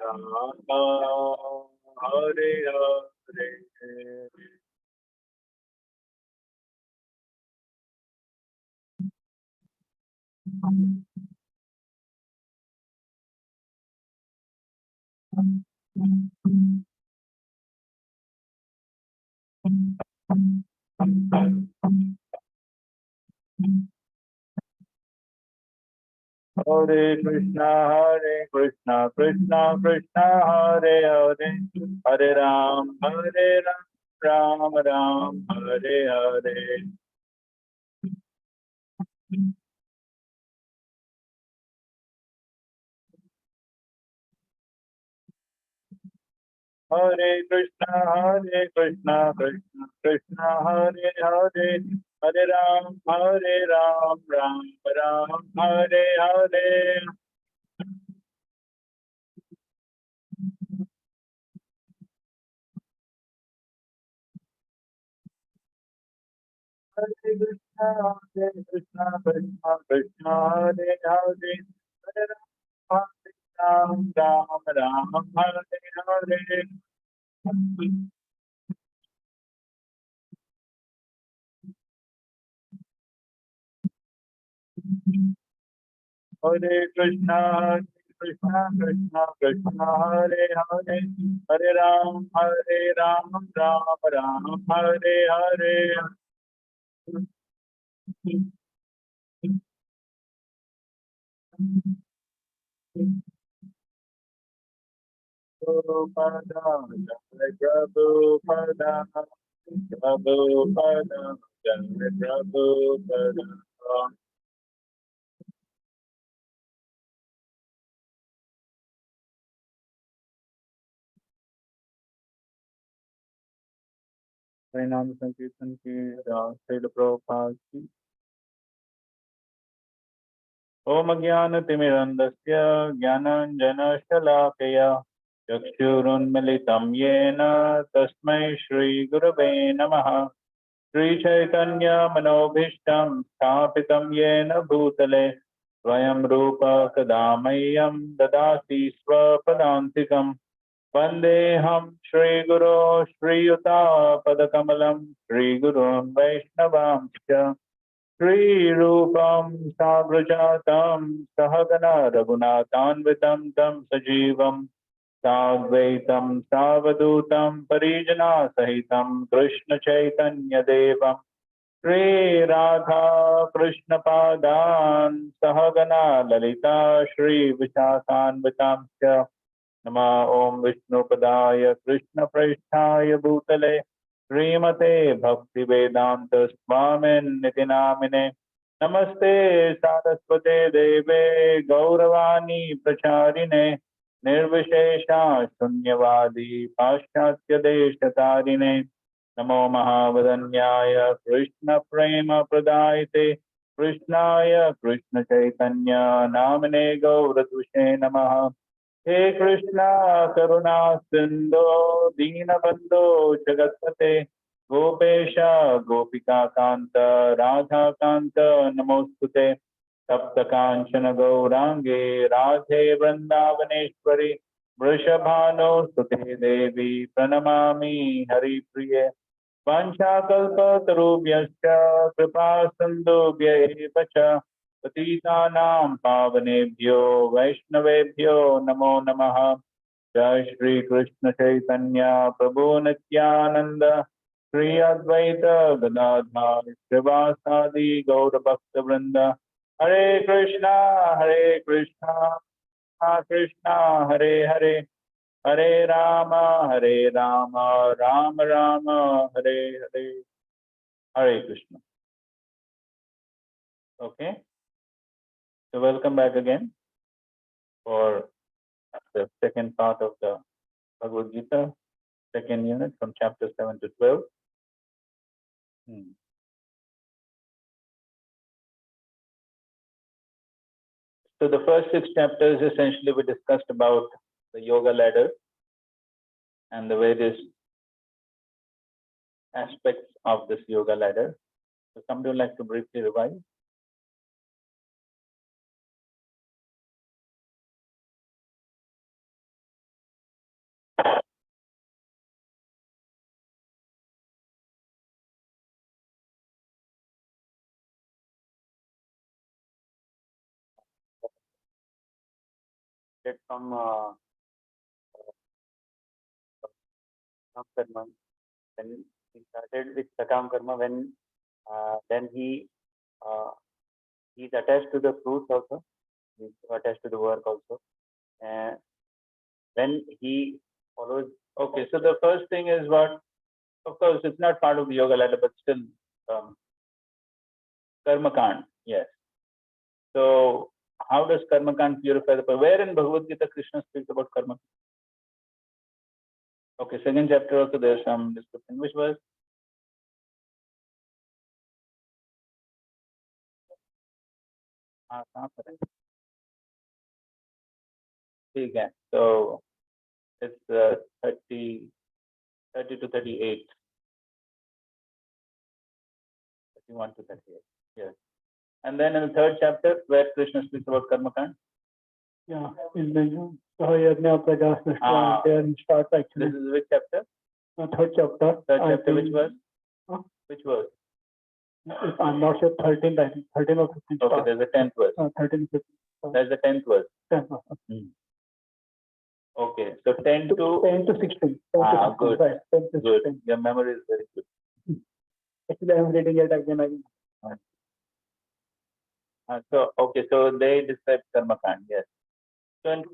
Rama, Hare Hare. Hare Krishna, Krishna Krishna, Hare Hare, Hare Ram, Ram Ram, Hare Hare. Hare Krishna, Krishna Krishna, Hare Hare, Hare Ram, Ram Ram, Hare Hare. Hare Krishna, Krishna Hare Hare, Hare Ram, Ram Hare Hare. Hare Krishna, Krishna Krishna, Hare Hare, Hare Ram, Ram Ram, Hare Hare. Prabhupada, Jai Prabhupada, Prabhupada, Jai Prabhupada. हरिनाम संकीर्तन की श्रील प्रभुपाद की। ओम ज्ञानतिमिरन्धस्य ज्ञानाञ्जनशलाकया चक्षुरुन्मिलितं येन तस्मै श्रीगुरवे नमः। श्रीचैतन्यमनोभीष्टं स्थापितं येन भूतले स्वयं रूप कदा मह्यं ददाति स्वपदान्तिकम्। वन्देऽहं श्रीगुरो श्रीयुतापदकमलं श्रीगुरून् वैष्णवांश्च श्रीरूपं साग्रजातं सहगना रघुनाथान्वितं तं सजीवं साद्वैतं सावधूतं परिजनासहितं कृष्णचैतन्यदेवं श्रीराधा कृष्णपादान् सहगना ललिता श्रीविशाखान्वितांश्च नमः। ॐ विष्णुपदाय कृष्णप्रेष्ठाय भूतले श्रीमते भक्तिवेदांत स्वामिन्निति नामिने नमस्ते सारस्वते देवे गौरवाणी प्रचारिणे निर्विशेषा शून्यवादी पाश्चात्य देशतारिणे नमो महावदन्याय कृष्ण प्रेम प्रदायते कृष्णाय कृष्ण चैतन्य नामने गौरतुषे नमः। हे कृष्णा करुणा सिंधो दीनबंधो जगत्पते गोपेश गोपिका कांत राधा कांत नमोस्तुते तप्त कांचन गौरांगे राधे वृंदावनेश्वरी वृषभानुस्तुते देवी प्रणमामि हरिप्रिये वाञ्छाकल्पतरुभ्यश्च कृपा सिन्धुभ्य एव च पतितानां पावनेभ्यो वैष्णवेभ्यो नमो नमः। जय श्री कृष्ण चैतन्य प्रभु नित्यानंद श्री अद्वैत गदाधर श्रीवासादि गौर भक्त वृंद हरे कृष्णा कृष्णा हरे हरे हरे राम राम राम हरे हरे। हरे Krishna. Okay, so welcome back again for the second part of the Bhagavad Gita, second unit from chapter 7 to 12. So the first 6 chapters essentially we discussed about the yoga ladder and the various aspects of this yoga ladder. So somebody would like to briefly revise? started from karma. Then he started with Sakam karma when then he's attached to the fruits also. He's attached to the work also. And when he follows, Okay, so the first thing is what? Of course, it's not part of the yoga ladder, but still, karma kand. Yes. So, how does karma kand purify the person? Where in Bhagavad Gita Krishna speaks about karma? Okay, second chapter also there's some description. Which was? Okay, so it's 30 to 38. 31 to 38. Yes. And then in the third chapter, where Krishna speaks about karma kand. Yeah, in the Sahayagna Praja there he starts actually. This is which chapter? Third chapter. Third chapter, which was? Which verse? I'm not sure, 13, I think. 13 or 15. Okay, there's a 10th verse. 13, 15. That's the 10th verse. 10, Okay, so 10 to 16. 10 Ah, to 16. good. Right, 10 to good. 16. Your memory is very good. Actually, I'm reading it again. So okay, so they describe karma kand. Yes. So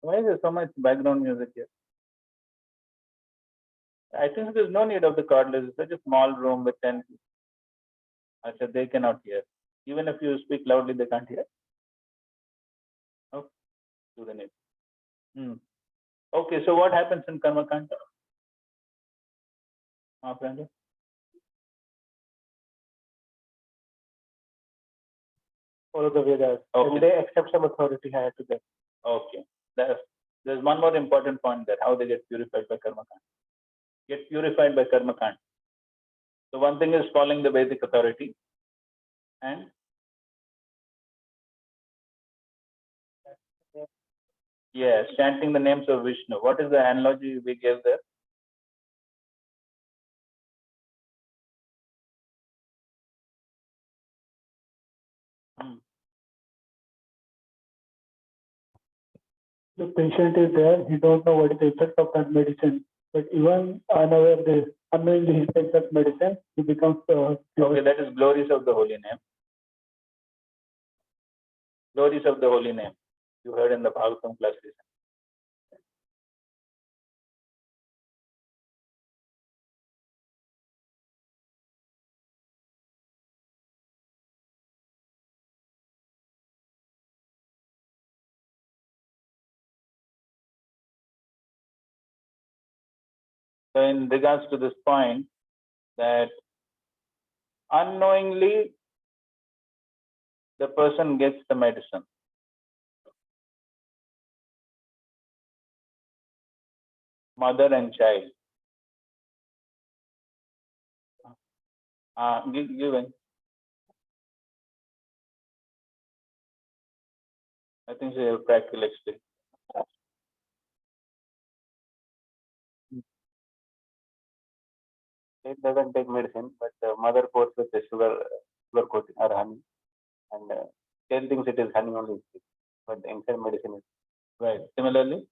why is there so much background music here? I think there's no need of the cordless. It's such a small room with 10 people. I said they cannot hear. Even if you speak loudly, they can't hear. Okay, do the need. Okay, so what happens in karma kand? Follow the Vedas. Okay. And they accept some authority higher to them. Okay. There's one more important point there, how they get purified by karma kand. Get purified by karma kand. So one thing is following the Vedic authority and yes, chanting the names of Vishnu. What is the analogy we gave there? The patient is there, he don't know what is the effect of that medicine. But even unknowingly he takes that medicine, he becomes pure. Okay, that is glories of the holy name. Glories of the holy name. You heard in the Bhagavatam class recently. So in regards to this point, that unknowingly the person gets the medicine. Mother and child. Given. I think they have practical experience. it doesn't take medicine, but the mother pours with the sugar coating or honey, and still thinks it is honey only. But the inside medicine is Right. Similarly,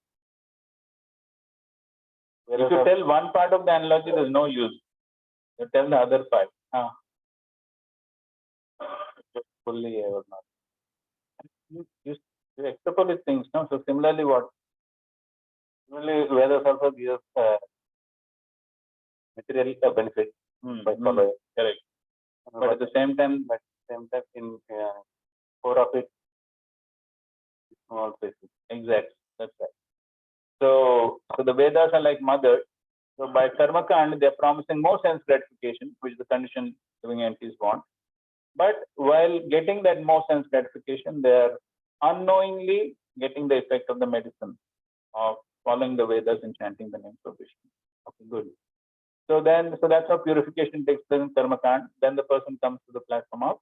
if whereas you tell one part of the analogy, there's no use. You tell the other part. fully or not. You extrapolate things, no? So similarly, what? Similarly, Vedas also gives material benefit by following. Correct. But at the same time, in core of it, small places. exactly. That's right. So the Vedas are like mothers. So by karma kand, they're promising more sense gratification, which the conditioned living entities want. But while getting that more sense gratification, they're unknowingly getting the effect of the medicine of following the Vedas and chanting the names of Vishnu. Okay, good. So that's how purification takes place in karma kand. Then the person comes to the platform of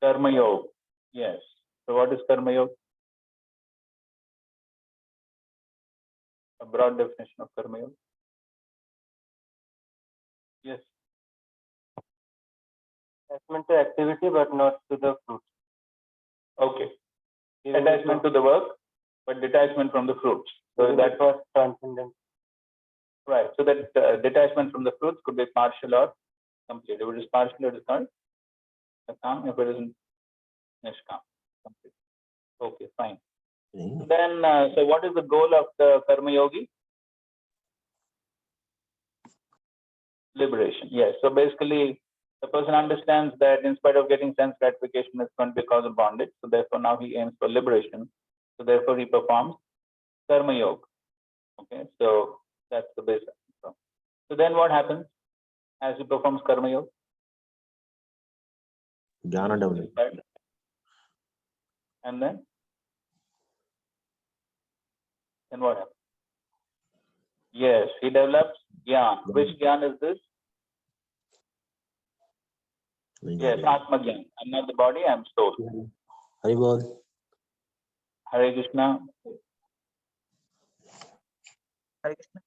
karma yoga. Yes. So what is karma yoga? A broad definition of karma yoga. Yes. Attachment to activity, but not to the fruit. Okay. Attachment to the work, but detachment from the fruits. So that was transcendent. right. So that detachment from the fruits could be partial or complete. If it is partial, it is called Sakam. If it is Nishkam, complete. Okay, fine. Then, so what is the goal of the Karma Yogi? Liberation. Yes. So basically, the person understands that in spite of getting sense gratification, it's going to be cause of bondage. So therefore, now he aims for liberation. So therefore, he performs Karma Yoga. Okay. So that's the basic. So then what happens as he performs Karma Yoga? Jnana develops. And then what happens? Yes, he develops Gyan. Which Gyan is this? Yes, Atma Gyan. I'm not the body, I'm soul. Hari Bol. Hare Krishna. Hare Krishna.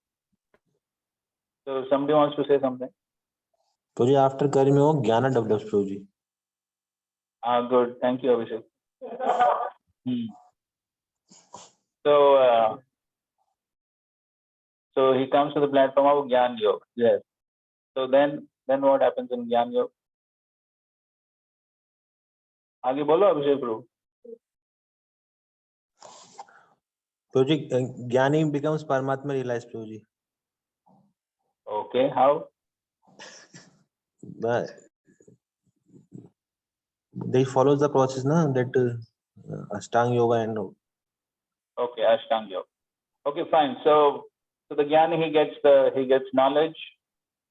So somebody wants to say something? Prabhuji, after Karma Yoga, Jnana develops, Prabhuji. Good. Thank you, Abhishek. So, so he comes to the platform of Gyan Yoga. Yes. So then what happens in Gyan Yoga? आगे बोलो अभिषेक प्रभु. Prabhuji, Jnani becomes Paramatma realized, Prabhuji. Okay, how? But they follows the process, na, that Ashtanga Yoga and Okay, Ashtanga Yoga. Okay, fine. So the Jnani, he gets knowledge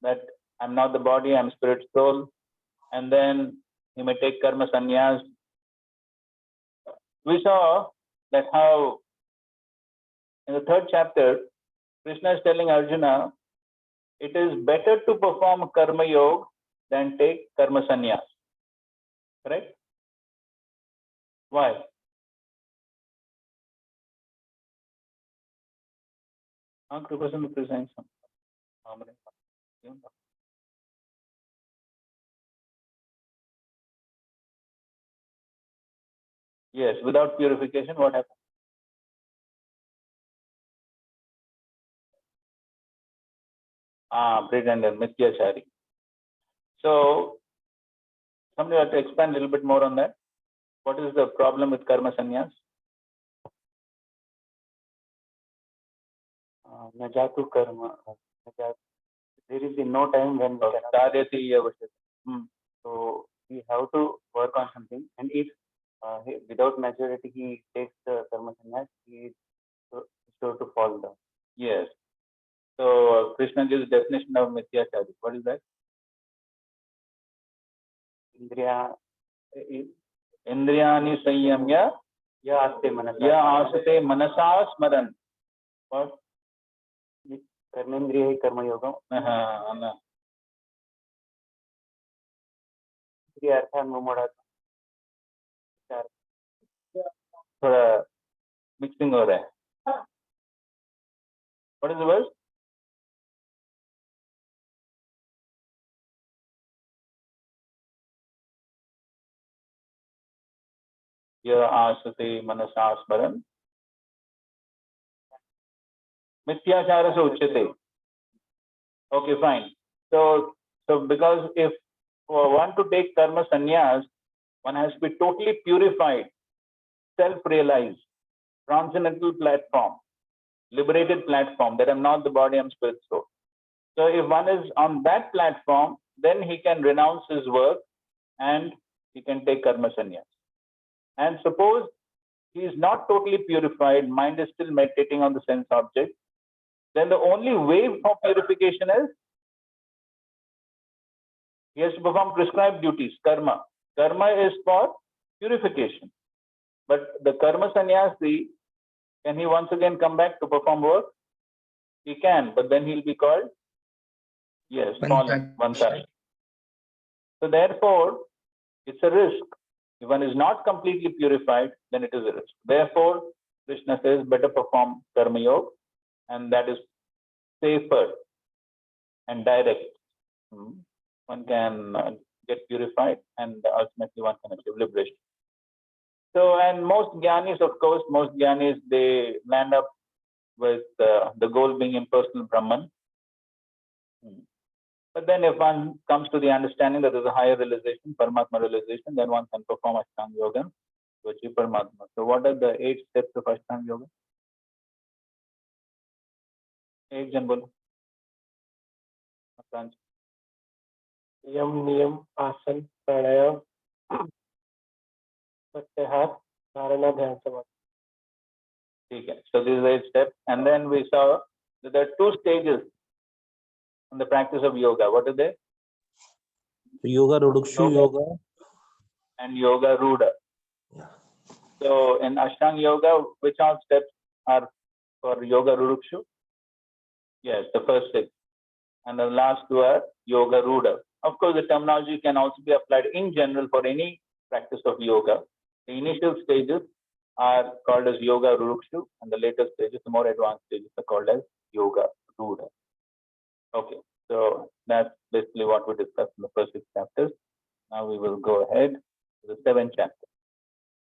that I'm not the body, I'm spirit soul, and then he may take karma sannyas. We saw that how in the 3rd chapter, Krishna is telling Arjuna, it is better to perform karma yoga than take karma sannyas. Correct? Why? Kripasam presents some. Yes, without purification, what happens? Pretender, Mithyachari. So, somebody have to expand a little bit more on that. What is the problem with karma sannyas? Najatu karma. There is no time when we cannot. So we have to work on something, and if without maturity he takes the karma sannyas, he is sure to fall down. Yes. So Krishna gives definition of Mithyachari. What is that? Indriyani sanyamya ya asate manasa smaran. What? Karmendriya karma yoga. थोड़ा mixing हो रहा है. What is the word? Ya asate manasa smaran Mithyachara se uchyate. Okay, fine. So because if one to take karma sannyas, one has to be totally purified, self-realized, transcendental platform, liberated platform, that I'm not the body, I'm spirit soul. So if one is on that platform, then he can renounce his work and he can take karma sannyas. And suppose he is not totally purified, mind is still meditating on the sense object, then the only way for purification is he has to perform prescribed duties, karma. Karma is for purification. But the karma sannyasi, can he once again come back to perform work? He can, but then he'll be called, yes, fallen, Vansari. So therefore, it's a risk. If one is not completely purified, then it is a risk. Therefore, Krishna says, better perform karma yoga, and that is safer and direct. One can get purified, and ultimately one can achieve liberation. So, and most Gyanis, of course, most Gyanis, they land up with the goal being impersonal Brahman. But then if one comes to the understanding that there's a higher realization, Paramatma realization, then one can perform Ashtanga Yoga to achieve Paramatma. So what are the 8 steps of Ashtanga Yoga? 8 jan bolo. यम नियम आसन प्राणायाम प्रत्याहार धारणा ध्यान समाधि. Okay. So these are 8 steps, and then we saw that there are 2 stages in the practice of yoga. What are they? Yoga Rudukshu Yoga. And Yoga Ruda. Yeah. So in Ashtanga Yoga, which all steps are for Yoga Rudukshu? Yes, the first 6. And the last 2 are Yoga Ruda. Of course, the terminology can also be applied in general for any practice of yoga. The initial stages are called as Yoga Rudukshu, and the later stages, the more advanced stages, are called as Yoga Ruda. Okay, so that's basically what we discussed in the first 6 chapters. Now we will go ahead to the 7th chapter.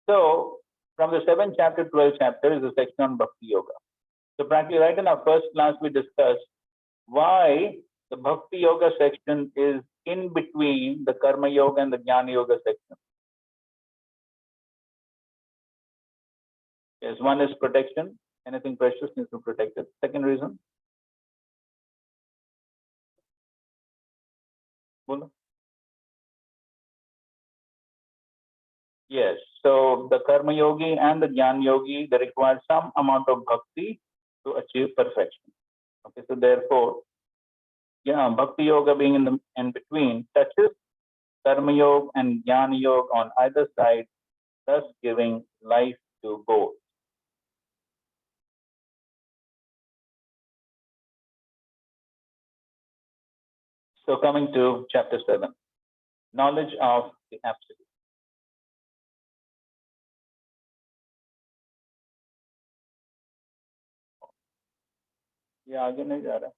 So from the 7th chapter to 12th chapter is a section on Bhakti Yoga. So practically right in our first class, we discussed why the Bhakti Yoga section is in between the Karma Yoga and the Jnana Yoga section. Yes, one is protection. Anything precious needs to be protected. Second reason? Bolo. Yes, so the Karma Yogi and the Jnana Yogi, they require some amount of bhakti to achieve perfection. Okay, so therefore, Bhakti Yoga being in between touches Karma Yoga and Jnana Yoga on either side, thus giving life to both. So coming to chapter 7, knowledge of the absolute. ये आगे नहीं जा रहा.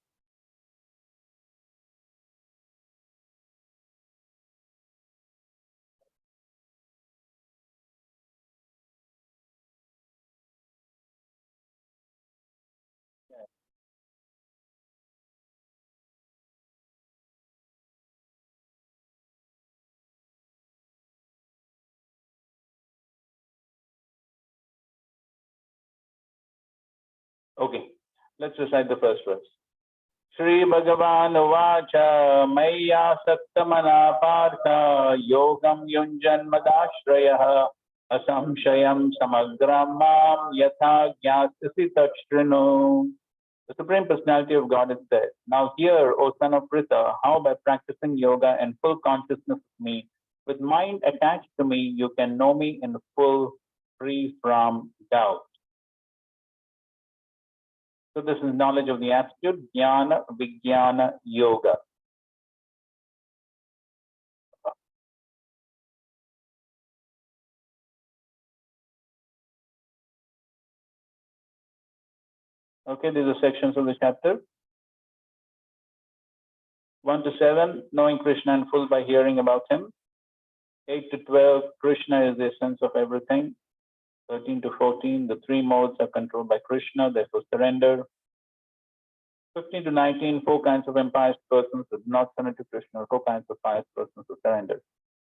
Okay, let's recite the first verse. Shri Bhagavan Vacha Maya Saktamana Partha Yogam Yunjan Madashraya Asamshayam Samagram Mam Yatha Jnatasi Takshrino. The Supreme Personality of God is said, now hear, O son of Pritha, how by practicing yoga and full consciousness of me, with mind attached to me, you can know me in full, free from doubt. So this is knowledge of the absolute, Jnana Vijnana Yoga. Okay, these are sections of the chapter. 1 to 7, knowing Krishna in full by hearing about him. 8 to 12, Krishna is the essence of everything. 13 to 14, the 3 modes are controlled by Krishna, therefore surrender. 15 to 19, 4 kinds of impious persons who do not surrender to Krishna, 4 kinds of pious persons who surrender.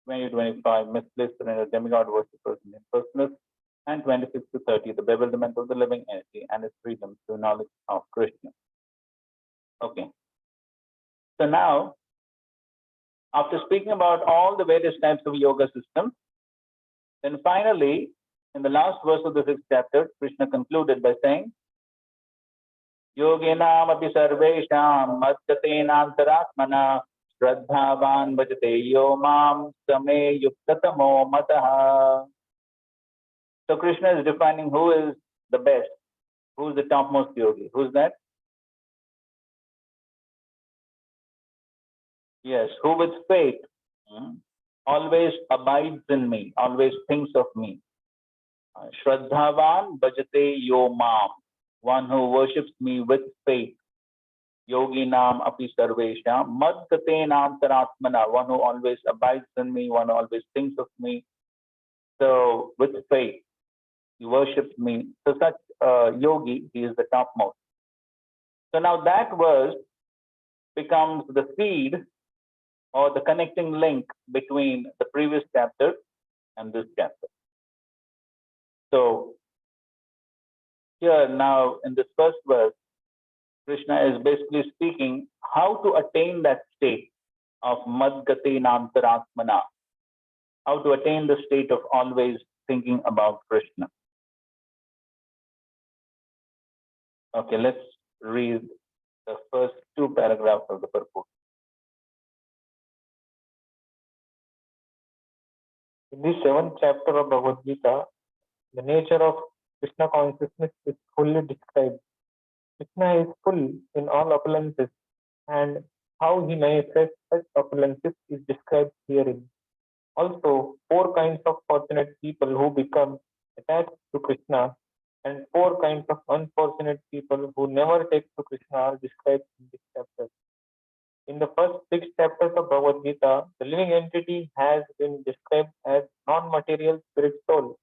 20 to 25, misplaced surrender, demigod worshippers and impersonalists. And 26 to 30, the bewilderment of the living entity and its freedom through knowledge of Krishna. Okay. So now, after speaking about all the various types of yoga systems, then finally, in the last verse of the 6th chapter, Krishna concluded by saying, Yoginam api sarvesham madgatenantaratmana shraddhavan bhajate yo mam same yuktatamo mataha. So Krishna is defining who is the best, who is the topmost yogi. Who's that? Yes, who with faith always abides in me, always thinks of me. Shraddhavan bhajate yo mam, one who worships me with faith. yoginam api sarvesham madgatenam taratmana, one who always abides in me, one who always thinks of me. So with faith, he worships me. So such yogi, he is the topmost. So now that verse becomes the seed or the connecting link between the previous chapter and this chapter. So here now in this first verse, Krishna is basically speaking how to attain that state of Madgate Namtaratmana, how to attain the state of always thinking about Krishna. Okay, let's read the first two paragraphs of the purport. In the 7th chapter of Bhagavad Gita, the nature of Krishna consciousness is fully described. Krishna is full in all opulences, and how he manifests such opulences is described herein. Also, 4 kinds of fortunate people who become attached to Krishna and 4 kinds of unfortunate people who never take to Krishna are described in this chapter. In the first 6 chapters of Bhagavad Gita, the living entity has been described as non-material spirit soul,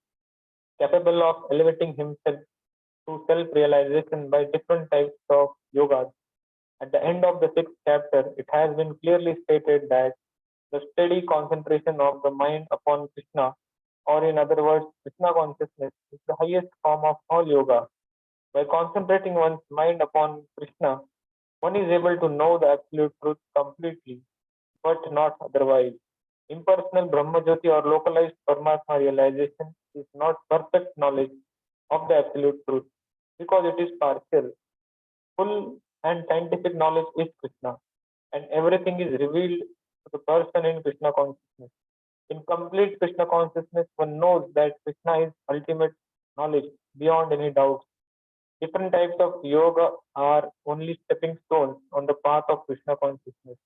capable of elevating himself to self-realization by different types of yogas. At the end of the 6th chapter, it has been clearly stated that the steady concentration of the mind upon Krishna, or in other words, Krishna consciousness, is the highest form of all yoga. By concentrating one's mind upon Krishna, one is able to know the absolute truth completely, but not otherwise. Impersonal Brahmajyoti or localized Paramatma realization is not perfect knowledge of the absolute truth, because it is partial. Full and scientific knowledge is Krishna, and everything is revealed to the person in Krishna consciousness. In complete Krishna consciousness, one knows that Krishna is ultimate knowledge beyond any doubt. Different types of yoga are only stepping stones on the path of Krishna consciousness.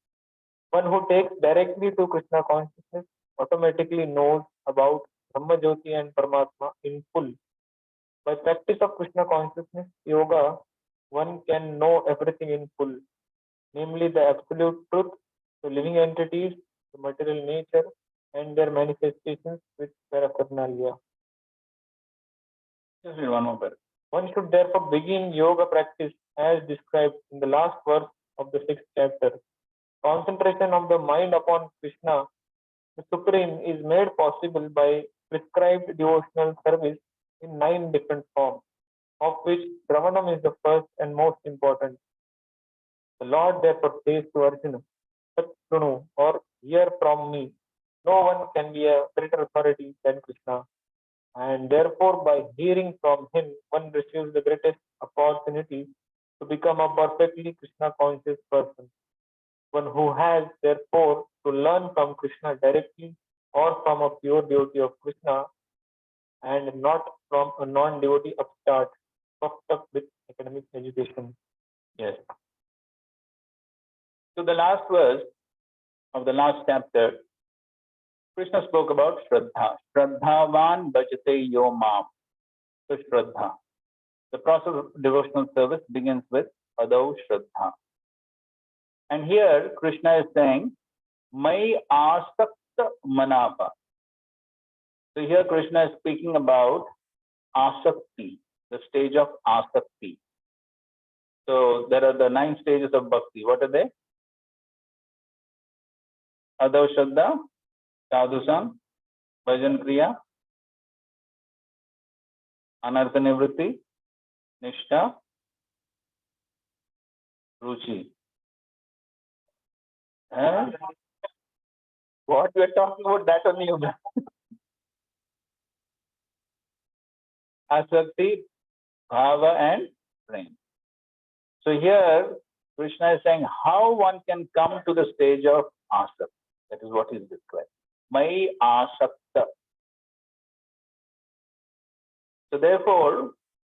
One who takes directly to Krishna consciousness automatically knows about Brahma Jyoti and Paramatma in full. By practice of Krishna consciousness yoga, one can know everything in full, namely the absolute truth, the living entities, the material nature, and their manifestations with paraphernalia. Just read one more paragraph. One should therefore begin yoga practice as described in the last verse of the 6th chapter. Concentration of the mind upon Krishna, the Supreme, is made possible by prescribed devotional service in 9 different forms, of which Shravanam is the first and most important. The Lord therefore says to Arjuna, Sat Shrunu, or hear from me. No one can be a greater authority than Krishna, and therefore by hearing from him, one receives the greatest opportunity to become a perfectly Krishna conscious person. One who has therefore to learn from Krishna directly or from a pure devotee of Krishna, and not from a non-devotee upstart puffed up with academic education. Yes. So the last verse of the last chapter, Krishna spoke about Shraddha. Shraddhavan bhajate yo mam. So Shraddha. The process of devotional service begins with Adau Shraddha. And here Krishna is saying, Mai asakta manapa. So here Krishna is speaking about asakti, the stage of asakti. So there are the 9 stages of bhakti. What are they? Adau Shraddha, Sadhusam, Bhajan Kriya, Anartha Nivritti, Nishtha, Ruchi. What we are talking about, that only you know. Asakti, Bhava and Prem. So here Krishna is saying how one can come to the stage of asakti. That is what is described. Mai asakta. So therefore,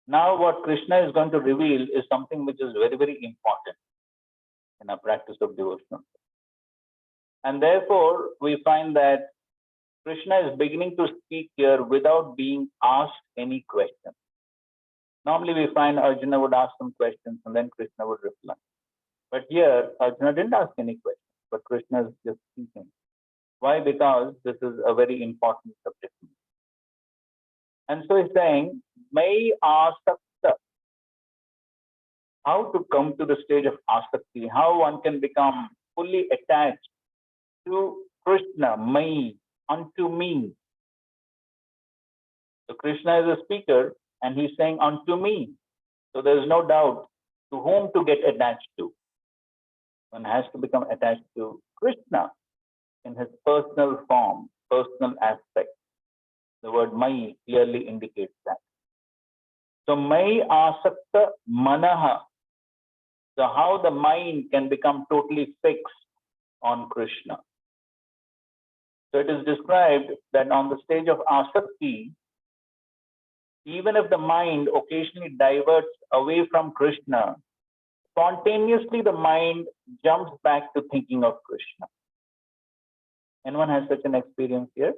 now what Krishna is going to reveal is something which is very, very important in our practice of devotion. And therefore, we find that Krishna is beginning to speak here without being asked any question. Normally, we find Arjuna would ask some questions and then Krishna would reply. But here, Arjuna didn't ask any question, but Krishna is just speaking. Why? Because this is a very important subject. And so he's saying, Mai asakta. How to come to the stage of asakti, how one can become fully attached to Krishna, Mai, unto me. So Krishna is a speaker and he's saying unto me. So there is no doubt to whom to get attached to. One has to become attached to Krishna in his personal form, personal aspect. The word Mai clearly indicates that. So Mai asakta manaha. So how the mind can become totally fixed on Krishna. So it is described that on the stage of asakti, even if the mind occasionally diverts away from Krishna, spontaneously the mind jumps back to thinking of Krishna. Anyone has such an experience here?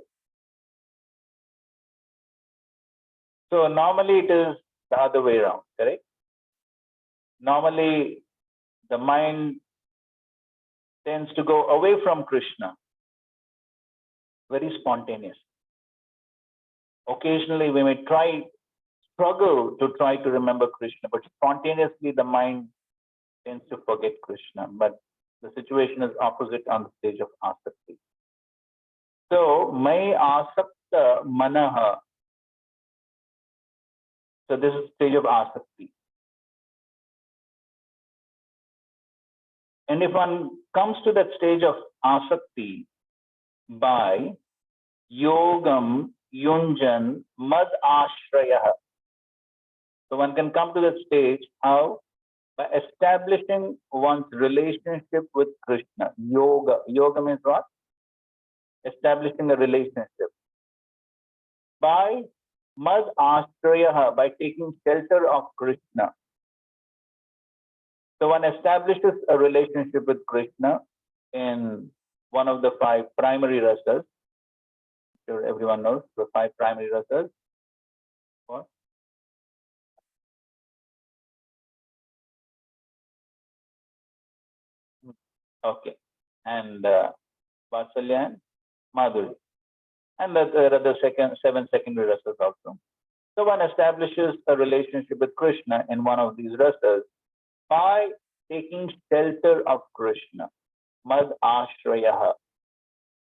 So normally it is the other way around, correct? Normally the mind tends to go away from Krishna, very spontaneous. Occasionally we may struggle to try to remember Krishna, but spontaneously the mind tends to forget Krishna. But the situation is opposite on the stage of asakti. So, Mai asakta manaha. So this is stage of asakti. And if one comes to that stage of asakti by yogam yunjan mad ashraya. So one can come to that stage how? By establishing one's relationship with Krishna. Yoga. Yoga means what? Establishing a relationship. By mad ashraya, by taking shelter of Krishna. So one establishes a relationship with Krishna in one of the 5 primary rasas. Sure, everyone knows the 5 primary rasas. What? Okay. And Vatsalya and Madhuri. And there are the 7 secondary rasas also. So one establishes a relationship with Krishna in one of these rasas by taking shelter of Krishna. Mad ashraya.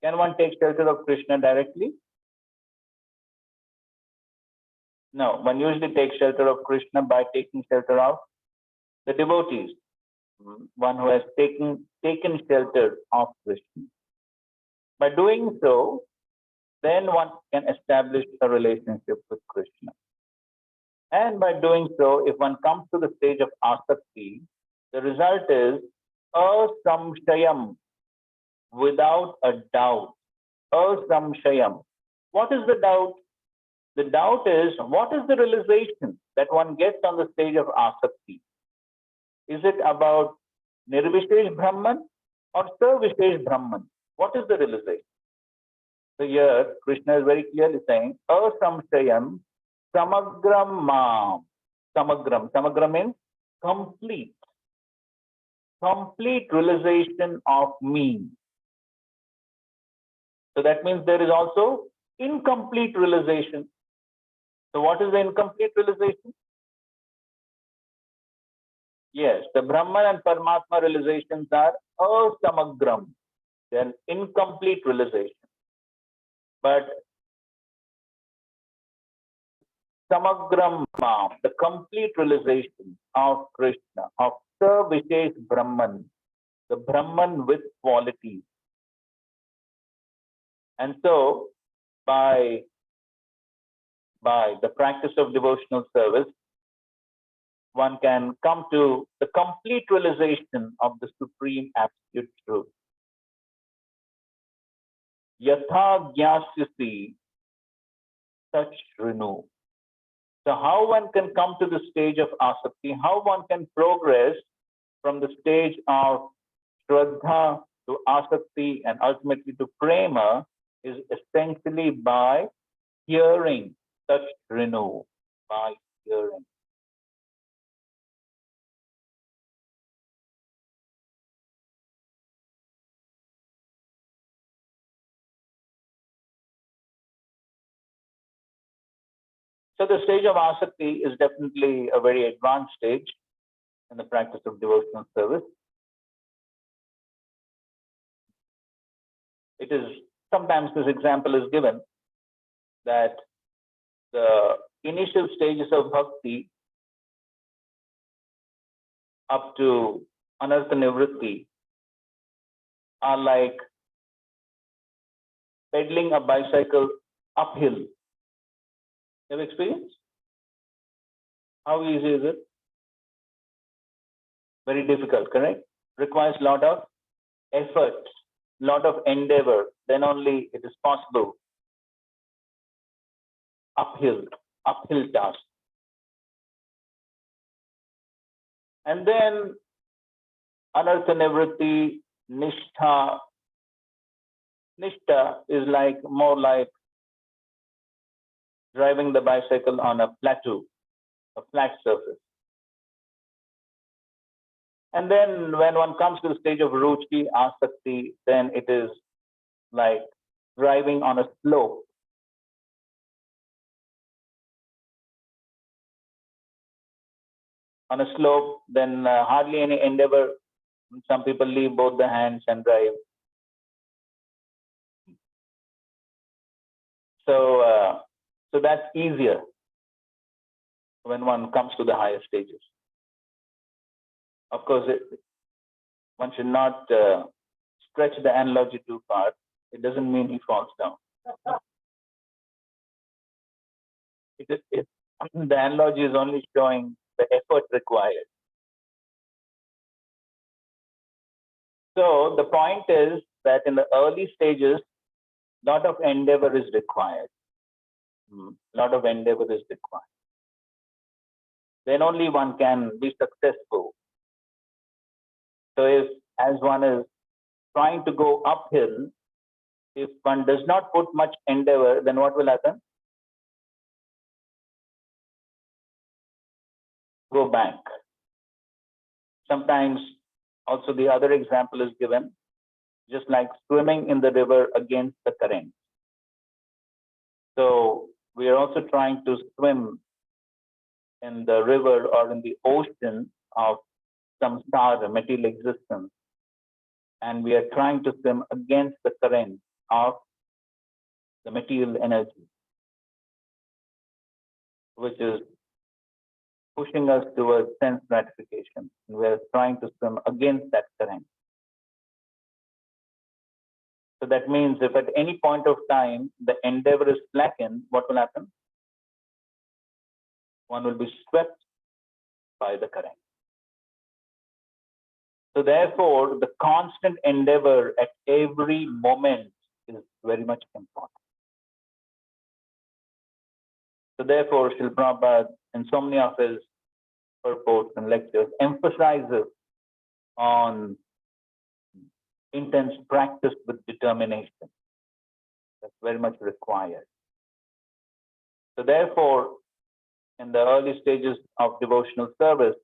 Can one take shelter of Krishna directly? No, one usually takes shelter of Krishna by taking shelter of the devotees. One who has taken shelter of Krishna. By doing so, then one can establish a relationship with Krishna. And by doing so, if one comes to the stage of asakti, the result is asamshayam, without a doubt. Asamshayam. What is the doubt? The doubt is, what is the realization that one gets on the stage of asakti? Is it about Nirvishesh Brahman or Sarvishesh Brahman? What is the realization? So here, Krishna is very clearly saying, asamshayam samagram mam. Samagram. Samagram means complete. Complete realization of me. So that means there is also incomplete realization. So what is the incomplete realization? Yes, the Brahman and Paramatma realizations are asamagram. They are incomplete realization. But samagram, the complete realization of Krishna, of Sarvishesh Brahman, the Brahman with qualities. And so, by the practice of devotional service, one can come to the complete realization of the supreme absolute truth. Yatha jnasyasi such renew. So how one can come to the stage of asakti, how one can progress from the stage of shraddha to asakti and ultimately to prema is essentially by hearing such renew, by hearing. So the stage of asakti is definitely a very advanced stage in the practice of devotional service. It is sometimes this example is given that the initial stages of bhakti up to anartha nivritti are like pedaling a bicycle uphill. Have you experienced? How easy is it? Very difficult, correct? Requires a lot of effort, lot of endeavor. Then only it is possible. Uphill task. And then anartha nivritti, nishtha. Nishtha is like more like driving the bicycle on a plateau, a flat surface. And then when one comes to the stage of ruchi, asakti, then it is like driving on a slope. On a slope, then hardly any endeavor. Some people leave both the hands and drive. So that's easier when one comes to the higher stages. Of course, one should not stretch the analogy too far. It doesn't mean he falls down. The analogy is only showing the effort required. So the point is that in the early stages, lot of endeavor is required. Lot of endeavor is required. Then only one can be successful. So if, as one is trying to go uphill, if one does not put much endeavor, then what will happen? Go back. Sometimes also the other example is given, just like swimming in the river against the current. So we are also trying to swim in the river or in the ocean of samsara, material existence. And we are trying to swim against the current of the material energy, which is pushing us towards sense gratification. We are trying to swim against that current. So that means if at any point of time the endeavor is slackened, what will happen? One will be swept by the current. So therefore, the constant endeavor at every moment is very much important. So therefore, Srila Prabhupada, in so many of his purports and lectures, emphasizes on intense practice with determination. That's very much required. So therefore, in the early stages of devotional service,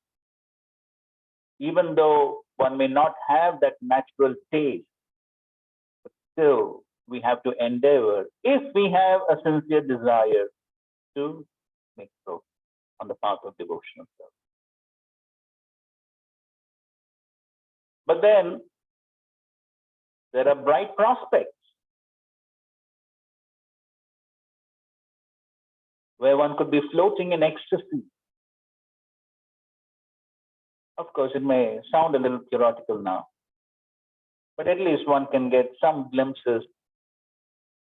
even though one may not have that natural taste, but still we have to endeavor, if we have a sincere desire to make progress on the path of devotional service. But then there are bright prospects where one could be floating in ecstasy. Of course, it may sound a little theoretical now, but at least one can get some glimpses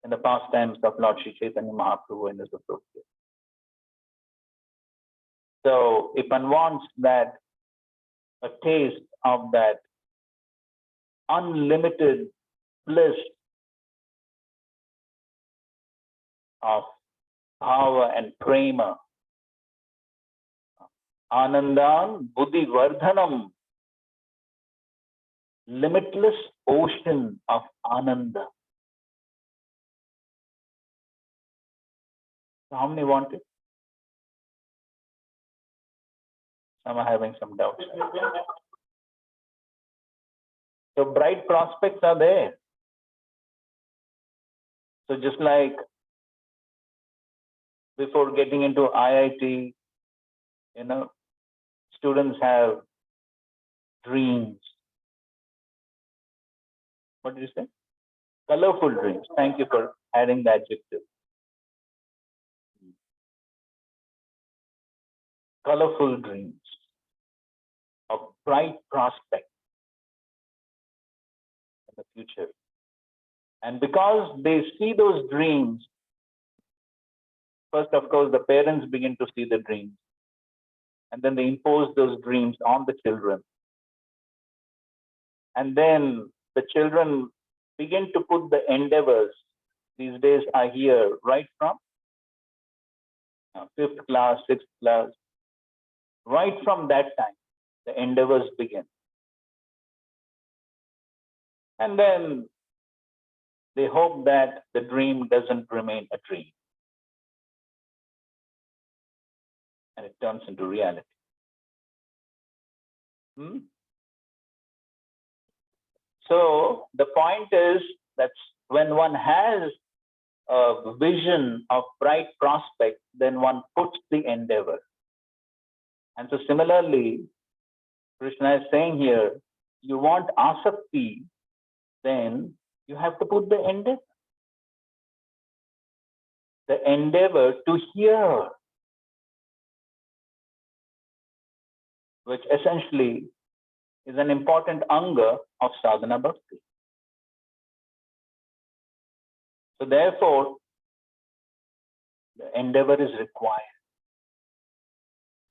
in the pastimes of Lord Sri Chaitanya Mahaprabhu and his associates. So if one wants that, a taste of that unlimited bliss of bhava and prema, anandam buddhi vardhanam, limitless ocean of ananda. So how many want it? Some are having some doubts. So bright prospects are there. So just like before getting into IIT, students have dreams. What did you say? Colorful dreams. Thank you for adding the adjective. Colorful dreams of bright prospect in the future. And because they see those dreams, first, of course, the parents begin to see the dreams. And then they impose those dreams on the children. And then the children begin to put the endeavors. These days I hear right from 5th class, 6th class, right from that time, the endeavors begin. And then they hope that the dream doesn't remain a dream. And it turns into reality. So the point is that when one has a vision of bright prospect, then one puts the endeavor. And so similarly, Krishna is saying here, you want asakti, then you have to put the endeavor. The endeavor to hear, which essentially is an important anga of sadhana bhakti. So therefore, the endeavor is required.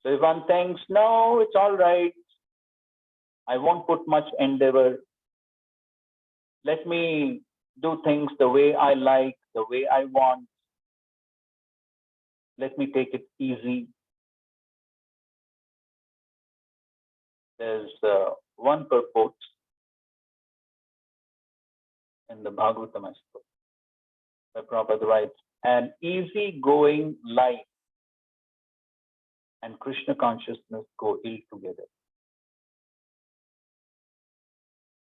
So if one thinks, no, it's all right, I won't put much endeavor, let me do things the way I like, the way I want, let me take it easy. There's one purport in the Bhagavatam, where Prabhupada writes, an easy-going life and Krishna consciousness go ill together.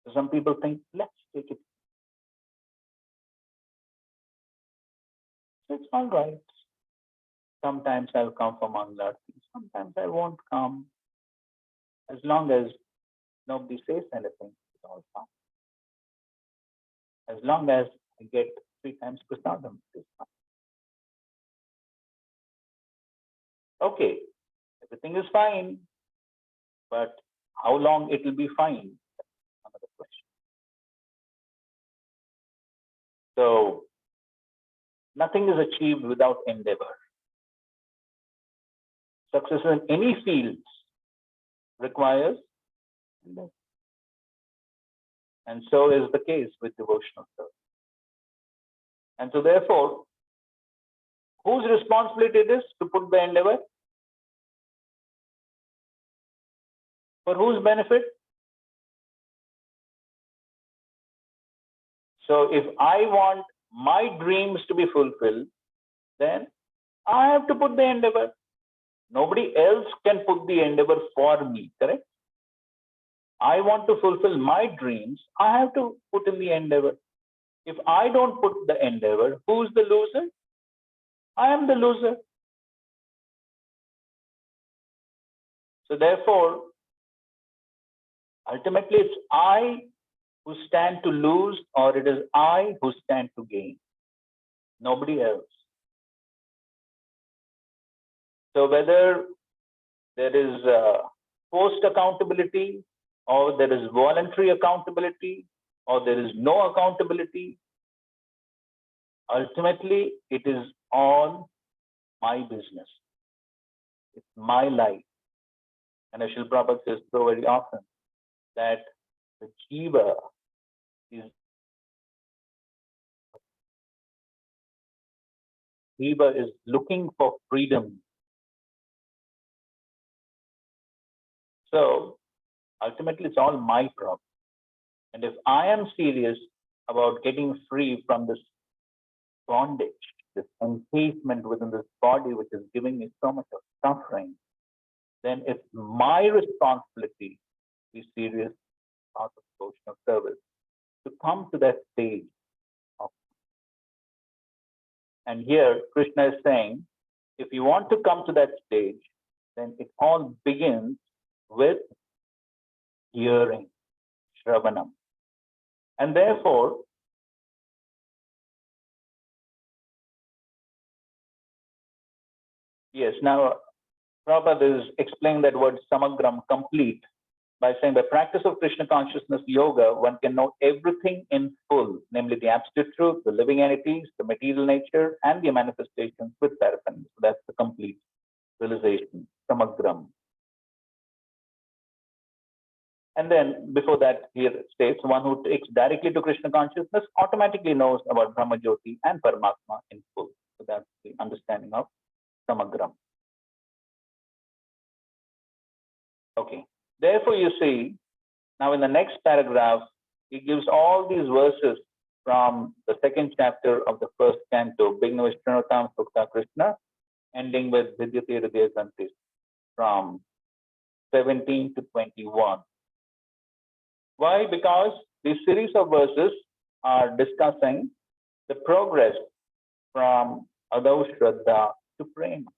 So some people think, let's take it. It's all right. Sometimes I'll come for Mangalarti, sometimes I won't come. As long as nobody says anything, it's all fine. As long as I get 3 times prasadam, it's fine. Okay, everything is fine, but how long it will be fine? That's another question. So nothing is achieved without endeavor. Success in any field requires endeavor. And so is the case with devotional service. And so therefore, whose responsibility it is to put the endeavor? For whose benefit? So if I want my dreams to be fulfilled, then I have to put the endeavor. Nobody else can put the endeavor for me, correct? I want to fulfill my dreams, I have to put in the endeavor. If I don't put the endeavor, who's the loser? I am the loser. So therefore, ultimately it's I who stand to lose, or it is I who stand to gain. Nobody else. So whether there is post accountability, or there is voluntary accountability, or there is no accountability, ultimately it is all my business. It's my life. And Srila Prabhupada says so very often that the jiva is looking for freedom. So ultimately it's all my problem. And if I am serious about getting free from this bondage, this encasement within this body which is giving me so much of suffering, then it's my responsibility to be serious about the devotional service, to come to that stage of. And here Krishna is saying if you want to come to that stage, then it all begins with hearing, Shravanam. And therefore, yes, now Prabhupada is explaining that word samagram, complete, by saying the practice of Krishna consciousness yoga, one can know everything in full, namely the absolute truth, the living entities, the material nature, and the manifestations with paraphernalia. So that's the complete realization, samagram. And then before that, here it states, one who takes directly to Krishna consciousness automatically knows about Brahma Jyoti and Paramatma in full. So that's the understanding of samagram. Okay. Therefore, you see, now in the next paragraph, he gives all these verses from the second chapter of the first canto, beginning with Shrinotam Sukta Krishna, ending with Vidyate Hridaya Grantis, from 17 to 21. Why? Because these series of verses are discussing the progress from Adav Shraddha to Prema.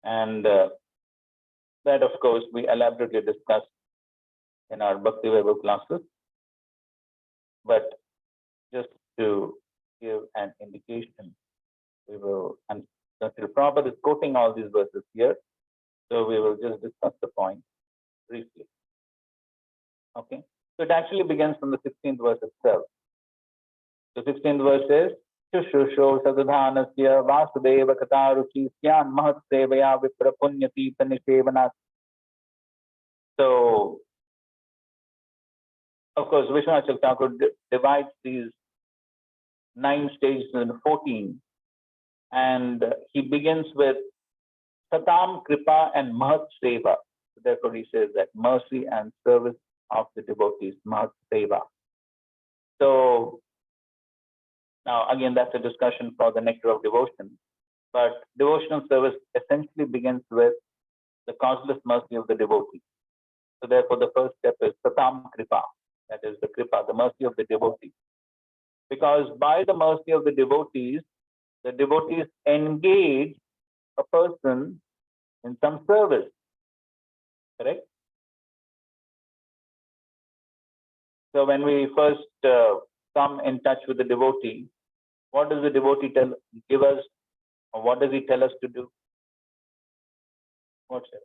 And that, of course, we elaborately discussed in our Bhakti Vaibhav classes. But just to give an indication, we will, and Sri Prabhupada is quoting all these verses here, so we will just discuss the point briefly. Okay, so it actually begins from the 16th verse itself. The 16th verse is Shushusho Sadadhanasya Vasudeva Kataruchi Syan Mahat Sevaya Vipra Punyatita Nishevana. So, of course, Vishwanath Thakur divides these 9 stages into 14, and he begins with Satam, Kripa, and Mahat Seva. So therefore, he says that mercy and service of the devotees, Mahat Seva. So, now again, that's a discussion for the nectar of devotion. But devotional service essentially begins with the causeless mercy of the devotee. So therefore, the first step is Satam Kripa, that is the Kripa, the mercy of the devotee. Because by the mercy of the devotees engage a person in some service, correct? So when we first come in touch with the devotee, what does the devotee give us, or what does he tell us to do? What's it?